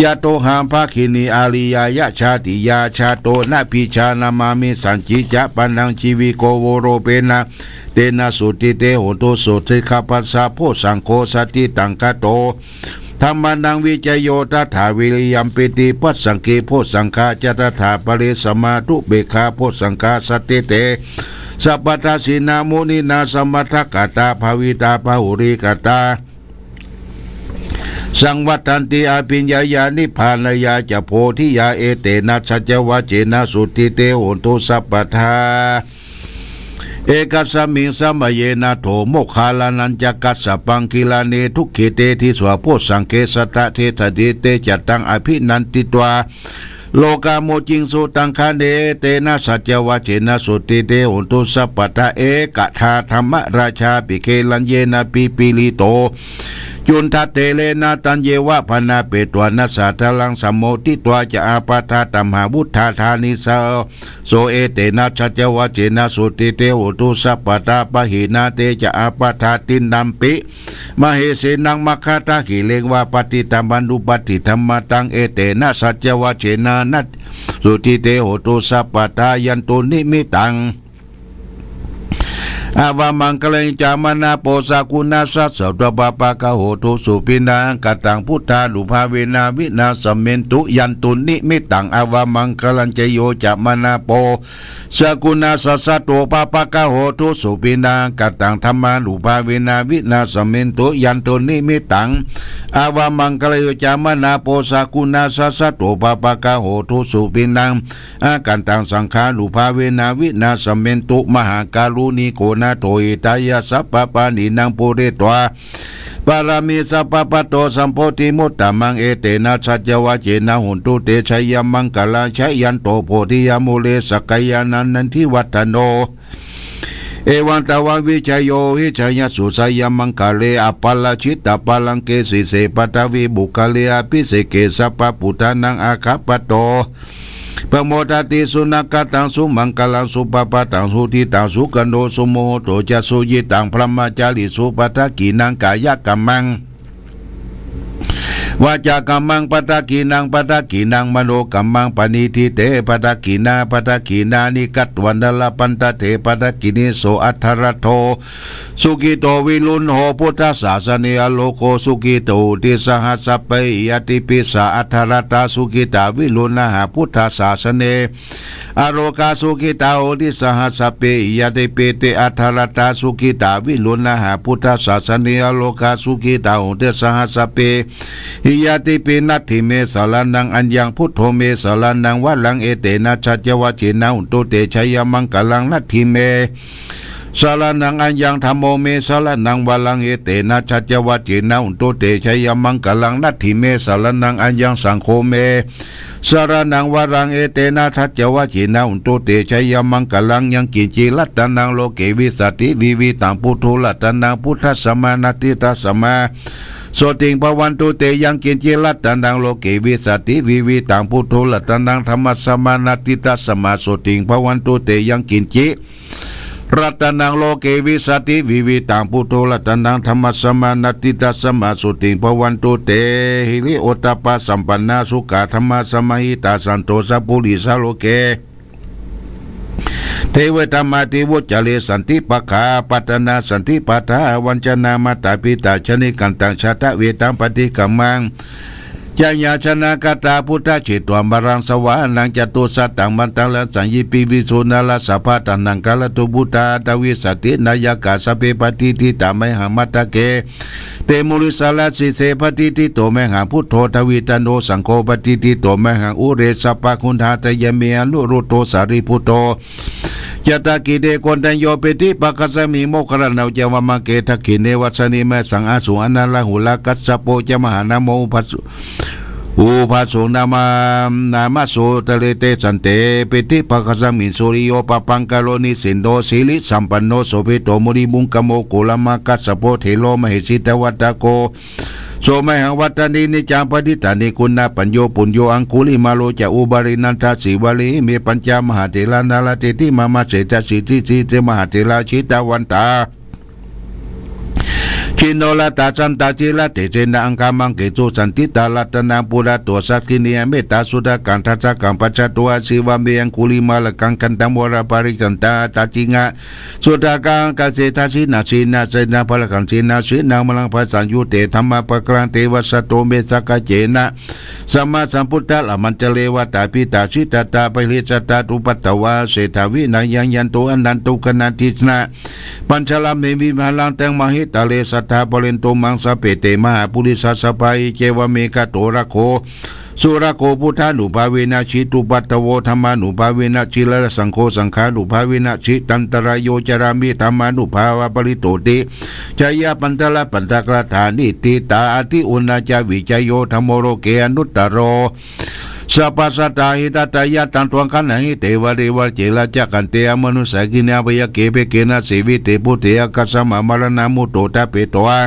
ยะโตหามภาคินีอาลียายะชาติยาชาโตนะพิชานามามิสัญจิจะปันนังชีวิโกโวโรเปนะเตนะสุติเตโหตุสุติคาปัสสะโพสังโฆสติตังกะโตธรรมานังวิจโยตถาวิริยัมปิติปัสสังกีโพสังฆาจตถาปริสมาตุเบคาโพสังฆาสติเตสัพพทาสินามุนินาสมัทธกตาภาวิตาภาหุริกตาสังวัตันติอาปิญญาญานิพพานายาจะโพธิยาเอเตนะชัจจวะเจนะสุติเตโหตุสัพพทาเอกัสสมิงสัมเยนะโถโมคคาลานันจักกัสสปังกิลาเนทุกขิเตทิสวะโพสังเกสตะเทถดิเตจัตตังอภินันติตวาโลกาโมจิงสุตังคาเนเตนะสัจจวะเจนะสุติเตโหตุสัพพทาเอกทาธรรมราชาปิเคลัญเยนะปิปิลิโตจุนทัตเตเลนะตันเยวะพนาเปตวานัสสะทลังสัมโมทิตวาจะอาปาทาตัมหาวุธาธานิสาโสเอเตนะชัจจวะเจนะสุติเตโหตุสัพพตาปะหินาเตจะอาปาทาตินนัมปิมเหเสนังมคาตาขิเลงวาปฏิตัมบันดุปฏิธรรมตังเอเตนะสัจจวะเจนะนัตสุติเตโหตุสัพพตายันตุนิมิตังอาวามังกะเลงจามนาโปสากุณาสัสสะตบะปะกะโหตุสุปินังกตังพุทธานุภาเวนาวินาสเมนตุยันตุนิมิตังอาวามังกะลัญเจโยจามนาโปสากุณาสัสสะโตปะปะกะโหตุสุปินังกตังธรรมานุภาเวนาวินาสเมนตุยันตุนิมิตังอาวามังกะเลงจามนาโปสากุณาสัสสะโตปะปะกะโหตุสุปินังกันตังสังฆานุภาเวนาวินาสเมนตุมหาการุณิโกนาโตอิตายะสัพพปานินังปุเรตวาปารามิสัพพปโตสัมโพธิมุตตมังเอเตนะสัจจวะเจนะหุนตุเตชัยยมังกลาชัยยันโตโพธิยมุเลสกยานันทิวัฒโนเอวันตวังวิชโยวิชยสุสยมังกะเลอปัลลชิตตปัลลังเกสิเสปตวิบุคเลอภิเสเกสัพพปุทานังอาคัปปโตปโมทติสุนักตังสุมังกลังสุปปะตังสุทิตังสุกันโดสุโมโตจะสุยิตังพระมาจาริสุปทกินังกายกัมมังวาจากัมมังปทกินังปทกินังมโนกัมมังปณิทิเตปทกินานิกัตวันดลปันตเตปทกินิโสอัทธรโทสุกิโตวิลุนโหพุทธศาสเนอโลโกสุกิโตติสหัสสเปยติปิสาอัทธรตาสุกิตาวิลุนหาพุทธศาสเนอโรกาสุกิตาโอติสหัสสเปยติปิเตอัทธรตาสุกิตาวิลุนหาพุทธศาสเนอโลกาสุกิตาโอติสหัสสเปหิยติปินัตถิเมสาลานังอัญญังพุทโธเมสาลานังวะลังเอเตนะชัจจวะเจนะอุตุเตชัยมังกลังนัตถิเมสาลานังอัญญังธัมโมเมสาลานังวะลังเอเตนะชัจจวะเจนะอุตุเตชัยมังกลังนัตถิเมสาลานังอัญญังสังโฆเมสารนังวะรังเอเตนะชัจจวะเจนะอุตุเตชัยมังกลังยังกินจิลัตตนังโลเกวิสัตติวิวิตังพุทโธลัตตนังพุทธสมานาติตัสสมาโสติงภวันตุเตยังกินจิลัตตันังโลเกวิสัตติวิวิตังพุทโธลัตตันังธรรมสมานาติตัสสมาโสติงภวันตุเตยังกินจิรัตนังโลเกวิสัตติวิวิตังพุทโธลัตตันังธรรมสมานาติตัสสมาโสติงภวันตุเตหิริโอตตปะสัมปันนาสุขะธรรมสมาหิตาสันโตสัพพุริสาโลเกเทวธรรมาติวุจเลสันติปะคาปัตนาสันติปัฏฐาวัญชนามาตาปิตาชนิกันตังชาตะเวตังปฏิกัมมังจายาชนะกตาพุทธจิตวมรังสวานังจตุสัตตังมันตังละสัญญิปิวิสุนาลสัพพะตันังกาลตุบุตาตวิสตินายกาสเปปฏิทิตาไมหามัตตะเกเตมุริสาลสิเสปฏิทิโตไมหาพุทโธทวิตันโนสังโฆปฏิทิโตไมหาอุเรสัพพะคุณธาตยเมอนุรุโตสาริพุทโธยะตากิเดโกนตัญโยเปติปักสมิโมครณาวเจวะมะเกทกิเนวัสนิเมสังอาสุอนันละหุลากัสสะโปจะมหานะโมภัส อุปาโสนามาโสตะเลเตสันเตปิติปะกะสมินสุริโยปะปังกะโลนิสินโดสิลิสัมปันโนโสภิโตมุนิมุงกะโมกุลมะกัสสะโพเทโลมหิสิตวัตตะโกโสมหังวัตตานินิจามปฏิตานิคุณาปัญโยปุญโยอังคุลิมาโลจะอุบารินันทสิวลีเมปัญจมหาเถรานาลเตติมามาเสตสิทธิสิเตมหาเถราชิตาวันตาชินโนลตาสันตาจิลาเตเจนะอังคามังเกตุสันติตาลัตนาปุระตัวสักกินียเมตตาสุดากันทัสสะกัมปัจจตัวสิวะเมยังคุลิมาลกังกันตัมวรปาริกันตาตาจิงะสุดากังกเสทัสินาสินาเสนาพลังกันสินาสินางมลังภาษายุเตธรรมปะกลางเทวสัตโตเมสกะเจนะสัมมาสัมพุทธะละมันจะเลวตาปิตาชิตตาไปเลสตาตุปัตตวาเสถาวินายังยันโตอนันตุกนันติสนะปัญชลาเมวิมาลังแตงมหิตาเลสัทธาบรินโตมังสะเปเตมหาปุริสัสสะปายเจวเมกะโตระโคสุระโคพุทธานุภาเวนะชิตุปัตตโวธรรมานุภาเวนะชิลสังโฆสังขานุภาเวนะชิตันตรายโยจารามิธรรมานุภาวะปริโตติจายาปันตละปันตกระฐานิติตาอติอุณาจาวิจโยธรรมโรเกอนุตตโรสัพพสัตตาหิตตายะตันตวังขันหิเทวเรวเจลจักขันเตอมนุสกินาภยเกเปเกนะเสวิเตปุเตอกัสสมะมรณะมุตโตตะเปโตะ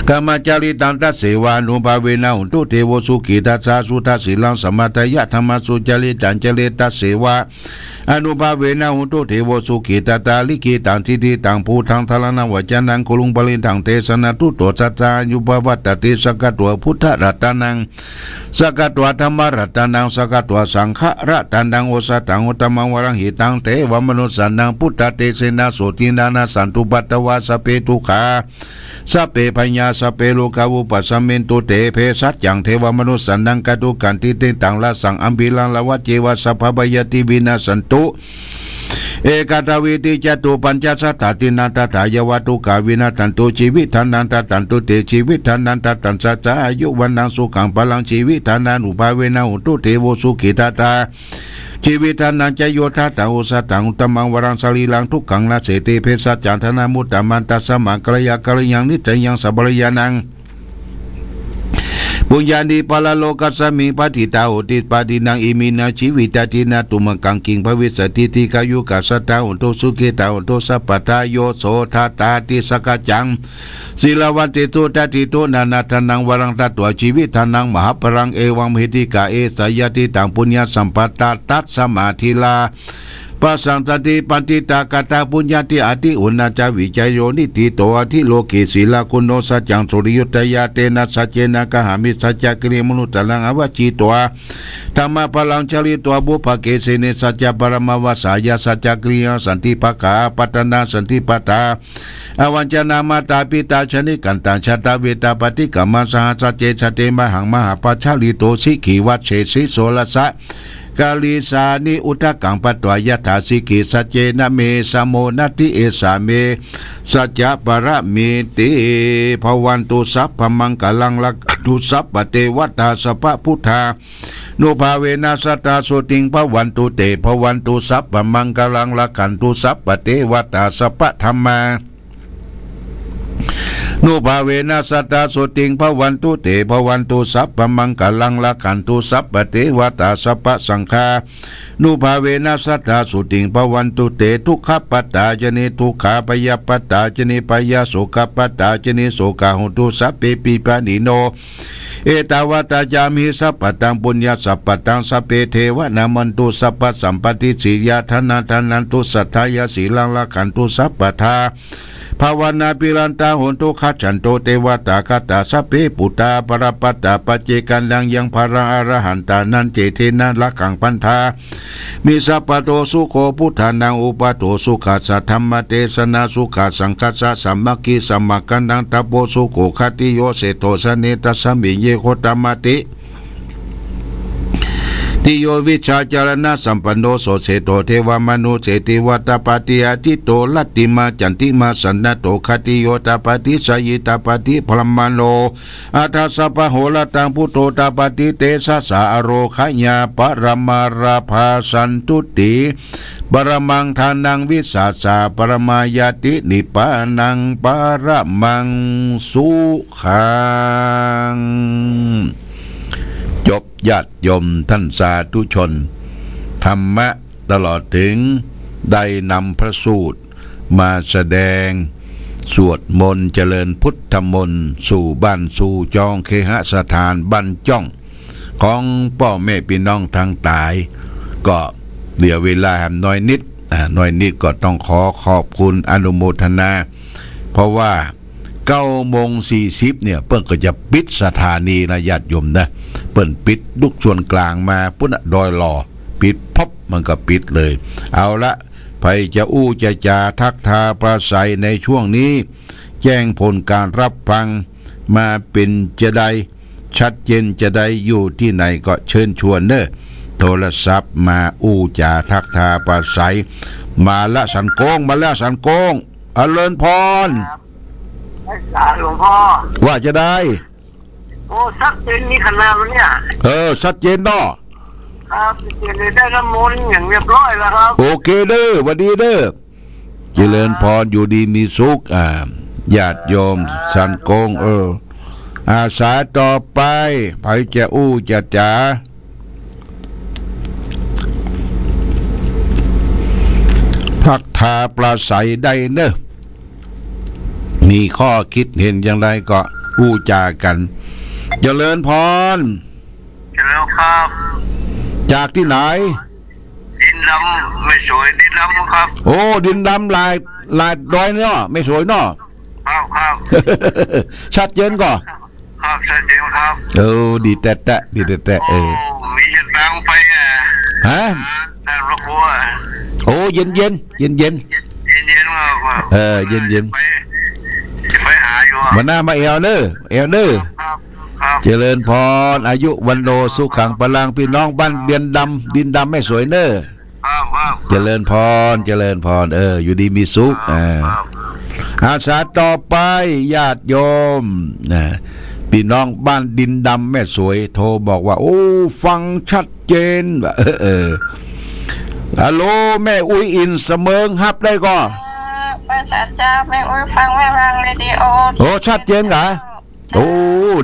กามจาริตันตเสวานุภาเวนะหุนตุเทวสุขิตัสสะสุทัสสิลังสมัตยะธรรมสุจริตันจเลตัสเสวาอนุภาเวนะหุนตุเทวสุขิตตาลิกิตังทิฏฐังภูทังทลนังวจนังกุลุงปลินทังเทสนาตุโตสัจจายุปวัตติสกตัวพุทธรัตนังสกตัวธรรมรัตนังสกตัวสังฆรัตนังโอสตังอุตมังวรังหิตังเทวมนุสันนังพุทธเตเสนาโสตินานาสันตุปัตตวาสเปตุขาสเปปัญญาสเปโลกาวุปัสสมินตุเตเพสัจยังเทวมนุสันนังกตุกันติเตตังละสังอัมบิลังละวัจเจวสัพพยติวินาสันตุเอกตาวิติจตุปัญจสัตถตินันตถายวัตุกาวินาตันตุชีวิทันนันตตันตุเตชีวิทันนันตตันสัจจาอายุวันนังสุขังพลังชีวิทันนันุภาเวนะหุตุเทวสุขิตตาชีวิทันนันจะโยธาตังอุสตังอุตมังวรังสลีลังทุกขังนาเสติเพสัจจันทนามุตตมันตัสสมะกะยากะยังนิจยังสัพพะยานังปุญญาณิปะละโลกัสสมิปฏิตาโหติปะตินังอิมินาชีวิตตินาตุมังกังกิงภวิสติติกายุกัสสตาอุโตสุขิตาอุโตสัพพทายโยโสทัตตาติสกจังศิลวันติตุตติตุนานาทนังวรังตัตวชีวิทานังมหาปรังเอวังมหิติกาเอสยติตังปุญญาสัมปตาตัสสมาธิลาปัสสังตติปันติตากตาปุญญาติอติอุณาจาวิจโยนิติโตอธิโลกิศีลาคุโนสัจจังสุริยุตยาเตนะสัจเจนะกหามิสัจจกริมนุตลังอวจิตัวธรรมะพลังชลิตัวบุภเกเสเนสัจจปรมวสายาสัจจกริยสันติภกาปัตนาสันติปตาอวัญชนามาตาปิตาชนิกันตังชาตาเวตาปฏิกรรมสหสัจเจชเตมหังมหาปัจฉลิโตสิขีวัชเชสิโสลสะกาลิสานิอุทกังปัตตวยถาสิกิสัจเจนะเมสโมนัตติเอสาเมสัจจะปรมิติภวันตุสัพพมังกลังลักตุสัพปเทวตาสัพพพุทธานุภาเวนะสัตตาโสติงภวันตุเตภวันตุสัพพมังกลังลักขันตุสัพปเทวตาสัพพธรรมานุภาเวนะสัตตาโสติงภวันตุเตภวันตุสัพพมังกลังละขันตุสัพพเทวตาสัพพสังฆานุภาเวนะสัตตาโสติงภวันตุเตทุกขปัตตาจเนทุกขาปยปัตตาจเนปยโสกปัตตาจเนโสกาหุตุสัพเพปิปานิโนเอตาวตาจามิสัพพตังปุญญาสัพพตังสัพเพเทวนามันตุสัพพสัมปติสิยาธนาธนันตุสัทธายาสีลังละขันตุสัพพทาภาวนาปิรันตาโหนตุขัจฉันโตเทวตาคตาสัพเพปุตตาปรปัตตาปัจเจกันลังยังภาระอรหันตานันเจเทนะละขังพันธามิสัพพโตสุโขพุทธานังอุปโตสุขัสสะธรรมเทศนาสุขัสสังคัสสะสัมมัคคีสัมมัคคันตังตโปสุโขคติโยเสโตสเนตัสสมิเยโคตมติก ติโยวิชาจารณะสัมปันโนโสเสโตเทวมนุเสติวัตปาติอาทิโตลัตติมาจันติมาสันนโตคติโยตปาติสยิตปาติพรหมโนอัฏสปะโหลตังพุทโธตปาติเตสะสะอโรคญาปรมาราภาสันตุติปรมังทานังวิสาสาปรมายาตินิปานังปรมังสุขังจบญาติโยมท่านสาธุชนธรรมะตลอดถึงได้นำพระสูตรมาแสดงสวดมนต์เจริญพุทธมนต์สู่บ้านสู่จองเคหสถานบ้านจ้องของพ่อแม่พี่น้องทางตายก็เหลือเวลาน้อยนิดก็ต้องขอบคุณอนุโมทนาเพราะว่า9:40เนี่ยเปิ้นก็จะปิดสถานีนะญาติโยมนะเปิ้นปิดลูกส่วนกลางมาพุ่นดอยหล่อปิดพบมันก็ปิดเลยเอาละไผจะอู้จะจาทักทาปราศัยในช่วงนี้แจ้งผลการรับฟังมาเป็นจะได้ชัดเจนจะได้อยู่ที่ไหนก็เชิญชวนเด้อโทรศัพท์มาอู้จาทักทาปราศัยมาละสันโกงมาละสันโกงอเลินพรหลวงพ่อว่าจะได้โอ้ชัดเจนนี่ขนาดเนี่ยชัดเจนเนาะครับเจนเลยได้น้ำมนต์อย่างเรียบร้อยแล้วครับโอเคเด้อวันดีเด้อเจริญพรอยู่ดีมีสุขญาติโยมสันโกงอาสาต่อไปไผจะอู้จะจ๋าทักทาปราศัยได้เนอะมีข้อคิดเห็นอย่างไรก็อู้จากันเจริญพรเจริญครับจากที่ไหนดินดำไม่สวยดินดำครับโอ้ดินดำลายดอยเนาะไม่สวยเนาะครับชัดเจนก็ครับชัดเจนครับดีแต่ดีแต่มีจะตังไปฮะแต่ละครัวโอ้เย็นมากเย็นเย็นไปหาอยู่มาหน้ามาเอวเนอเจริญพรอายุวันโนสุขังพลังพี่น้องบ้านดินดำไม่สวยเนอเจริญพรอยู่ดีมีสุขอาสาต่อไปญาติโยมพี่น้องบ้านดินดำแม่สวยโทรบอกว่าโอ้ฟังชัดเจนฮัลโหลแม่อุ้ยอินเสมิงฮับได้ก็ภาษาเจ้าแม่อุ้ยฟังแม่ฟังเรดิโอโอ้ชัดเจนเหรอโอ้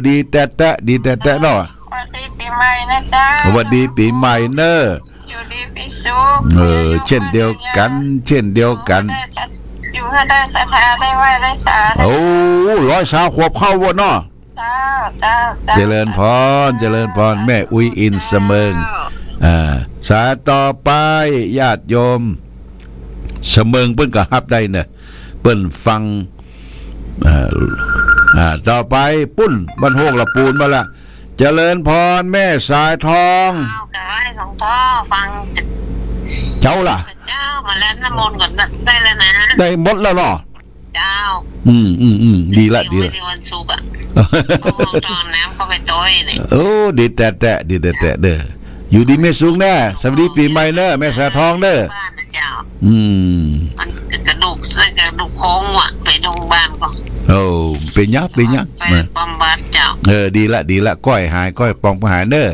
ดีแต่เนาะสวัสดีปีใหม่นะจ๊ะสวัสดีปีใหม่เนอะอยู่ดีปีสุขเช่นเดียวกันอยู่ให้ได้ศรัทธาได้ไหว้ได้สาโอ้100 ขวบเข้าวะเนาะเจริญพรแม่อุ้ยอินเสมิงสาต่อไปญาติโยมเสมิงเปิ้นก็ฮับได้เนอะเปิ้นฟังต่อไปปุ้นบ้านโฮกละปูนมาละเจริญพรแม่สายทองกับไอ้หลวงพ่อฟังเจ้าล่ะเจ้ามาแล้วน้ำมนต์ก่อนได้แล้วนะได้หมดแล้วเนาะเจ้าดีละวันศุกร์ตอนน้ำก็ไปต้อยเลยดีแต่เด้ออยู่ดีไม่สูงแน่สวัสดีปีใหม่เนอะแม่สายทองเด้อมันกระดูกโค้งว่ะไปโรงพยาบาลก็เป็นยักษ์ไปบำบัดเจ้าดีละก้อยหายก้อยปองหายเนอะ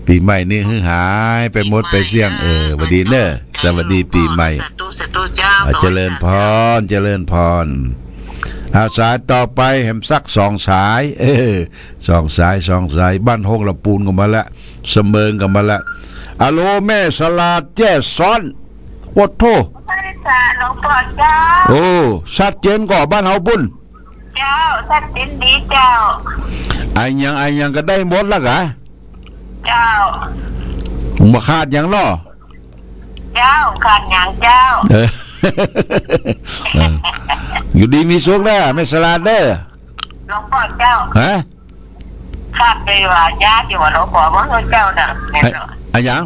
ปีใหม่นี่หายไปหมดไปเสี่ยงสวัสดีเนอะสวัสดีปีใหม่เจริญพรอาสายต่อไปแหมสัก2 สาย2 สายบ้านโฮกละปูนกันมาละเสมิงกันมาละอะโลแม่สลาดแจ้ซ้อนโอดโทหลวงพ่อเจ้าชัดเจนก่อบ้านเฮาบุญเจ้าชัดเจนดีเจ้าไอ้ยังก็ได้หมดแล้วกะเจ้ามาขาดยังเนาะเจ้าขาดยังเจ้าอยู่ดีมีสุขนะไม่สลาดเด้อหลวงพ่อเจ้าขาดไปว่าญาติอยู่ว่าหลวงพ่อว่าเจ้าน่ะไอ้ยัง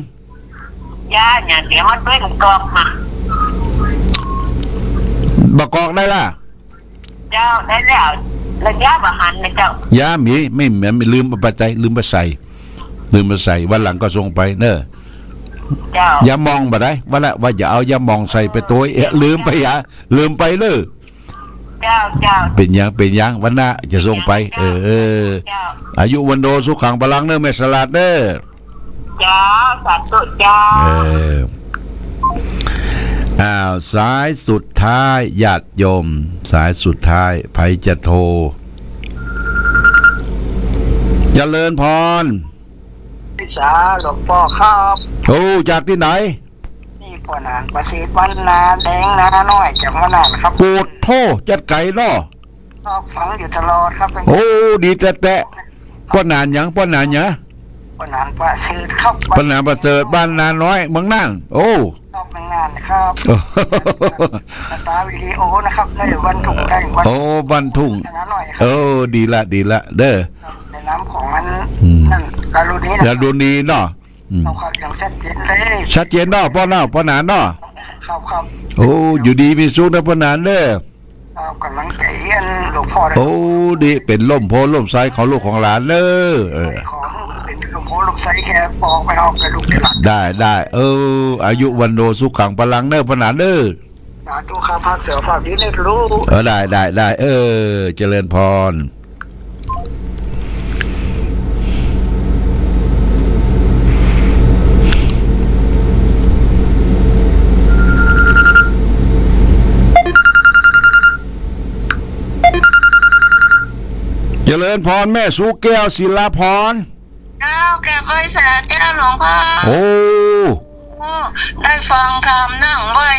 ญาติเนี่ยเดี๋ยวมันเป็นกอกมาบักกอกได้ล่ะเจ้าได้แล้วยาบหันนะเจ้ายาไม่ลืมปัจจัยลืมไปใส่ ลืมมาใส่วันหลังก็ส่งไปเนอะ เจ้า อย่ามองบ่ได้ว่าอย่าเอาอย่ามองใส่ไปตัวลืมไปลืมไปเลย เจ้าเจ้า เป็นยังวันหน้าจะส่งไป เจ้า อายุวันโดสุขังพลังเนอะแม่สลัดเนอะ เจ้าสาธุเจ้า สายสุดท้ายญาติโยมสายสุดท้ายไผจะโทรเจริญพร พิสาหลวงพ่อครับ โอ้จากที่ไหน นี่พ่อนานประสิทธิ์วันนาแดงนาน้อยจากวันนานครับ โกดโทจัดไก่เนาะ ชอบฟังอยู่ตลอดครับเป็น โอ้ดีแต่ป้อนานหยังพ่อนานหยัง พ่อนานประสิทธิ์ครับ ป้อนานประเสริฐบ้านนาน้อยเมืองนั่นโอ้ ชอบนานนะครับสตาร์วิดีโอนะครับในวันถุงได้วัน โอ้บ้านทุ่ง นาน้อยครั โอ้ดีละเด้อ ในน้ำของมันนั่นกาลูนี้ อย่าดูนีเนาะ เราขับอย่างชัดเจนเลย ชัดเจนเนาะป้อนานเนาะ ครับ โอ้อยู่ดีมีสุขนะป้อนานเด้อ กำลังใจอันหลวงพ่อได้ โอ้ดีเป็นล่มโพล่มไซของลูกของหลานเด้อของเป็นหลวงพ่อหลวงไซแค่ปอกไปเอากระดูกกระหลัง ได้อายุวันโดสุขังพลังเนอะพนาเด้อ สาธุข้าพเสือภาคนี้ได้รู้ ได้เจริญพรเจริญพรแม่สุแก้วศิลาพร เจ้าแก่ไว้สาเจ้าหลวงพ่อ โอ้ ได้ฟังธรรมนั่งไว้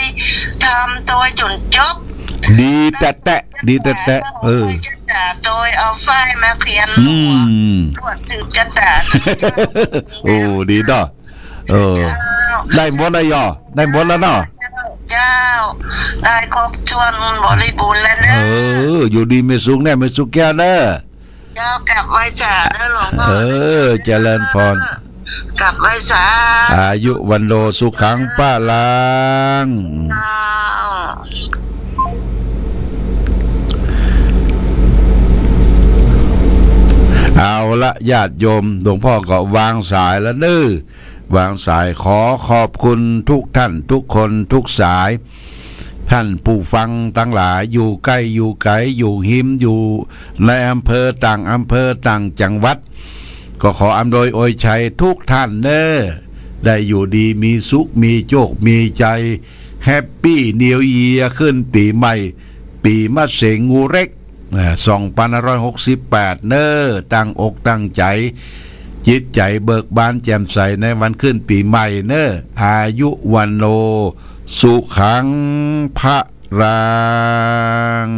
ทำตัวจนจบ ดีแต่โดยเอาไฟมาเขียนตรวจจืดจัดด่า โอ้ดีเนาะได้หมดแล้วย่อได้หมดแล้วเนาะ เจ้าได้ครบถ้วนบริบูรณ์แล้วเนอะ อยู่ดีไม่สุขแน่ไม่สุขแก้วเด้อ เจ้ากลับไว้สาเด้อหลวงพ่อ เจริญพร กลับไว้สา อายุวันโดสุขังป้าลังเอาละญาติโยมหลวงพ่อก็วางสายแล้วเน้อวางสายขอขอบคุณทุกท่านทุกคนทุกสายท่านผู้ฟังทั้งหลายอยู่ใกล้อยู่ไกลอยู่หิมอยู่ในอำเภอต่างจังหวัดก็ขออำนวยอวยชัยทุกท่านเน้อได้อยู่ดีมีสุขมีโชคมีใจแฮปปี้นิวเยียร์ขึ้นปีใหม่ปีมะเสงงูเร็ก2568เน้อตั้งอกตั้งใจจิตใจเบิกบานแจ่มใสในวันขึ้นปีใหม่เน้ออายุวันโนสุขังพระรัง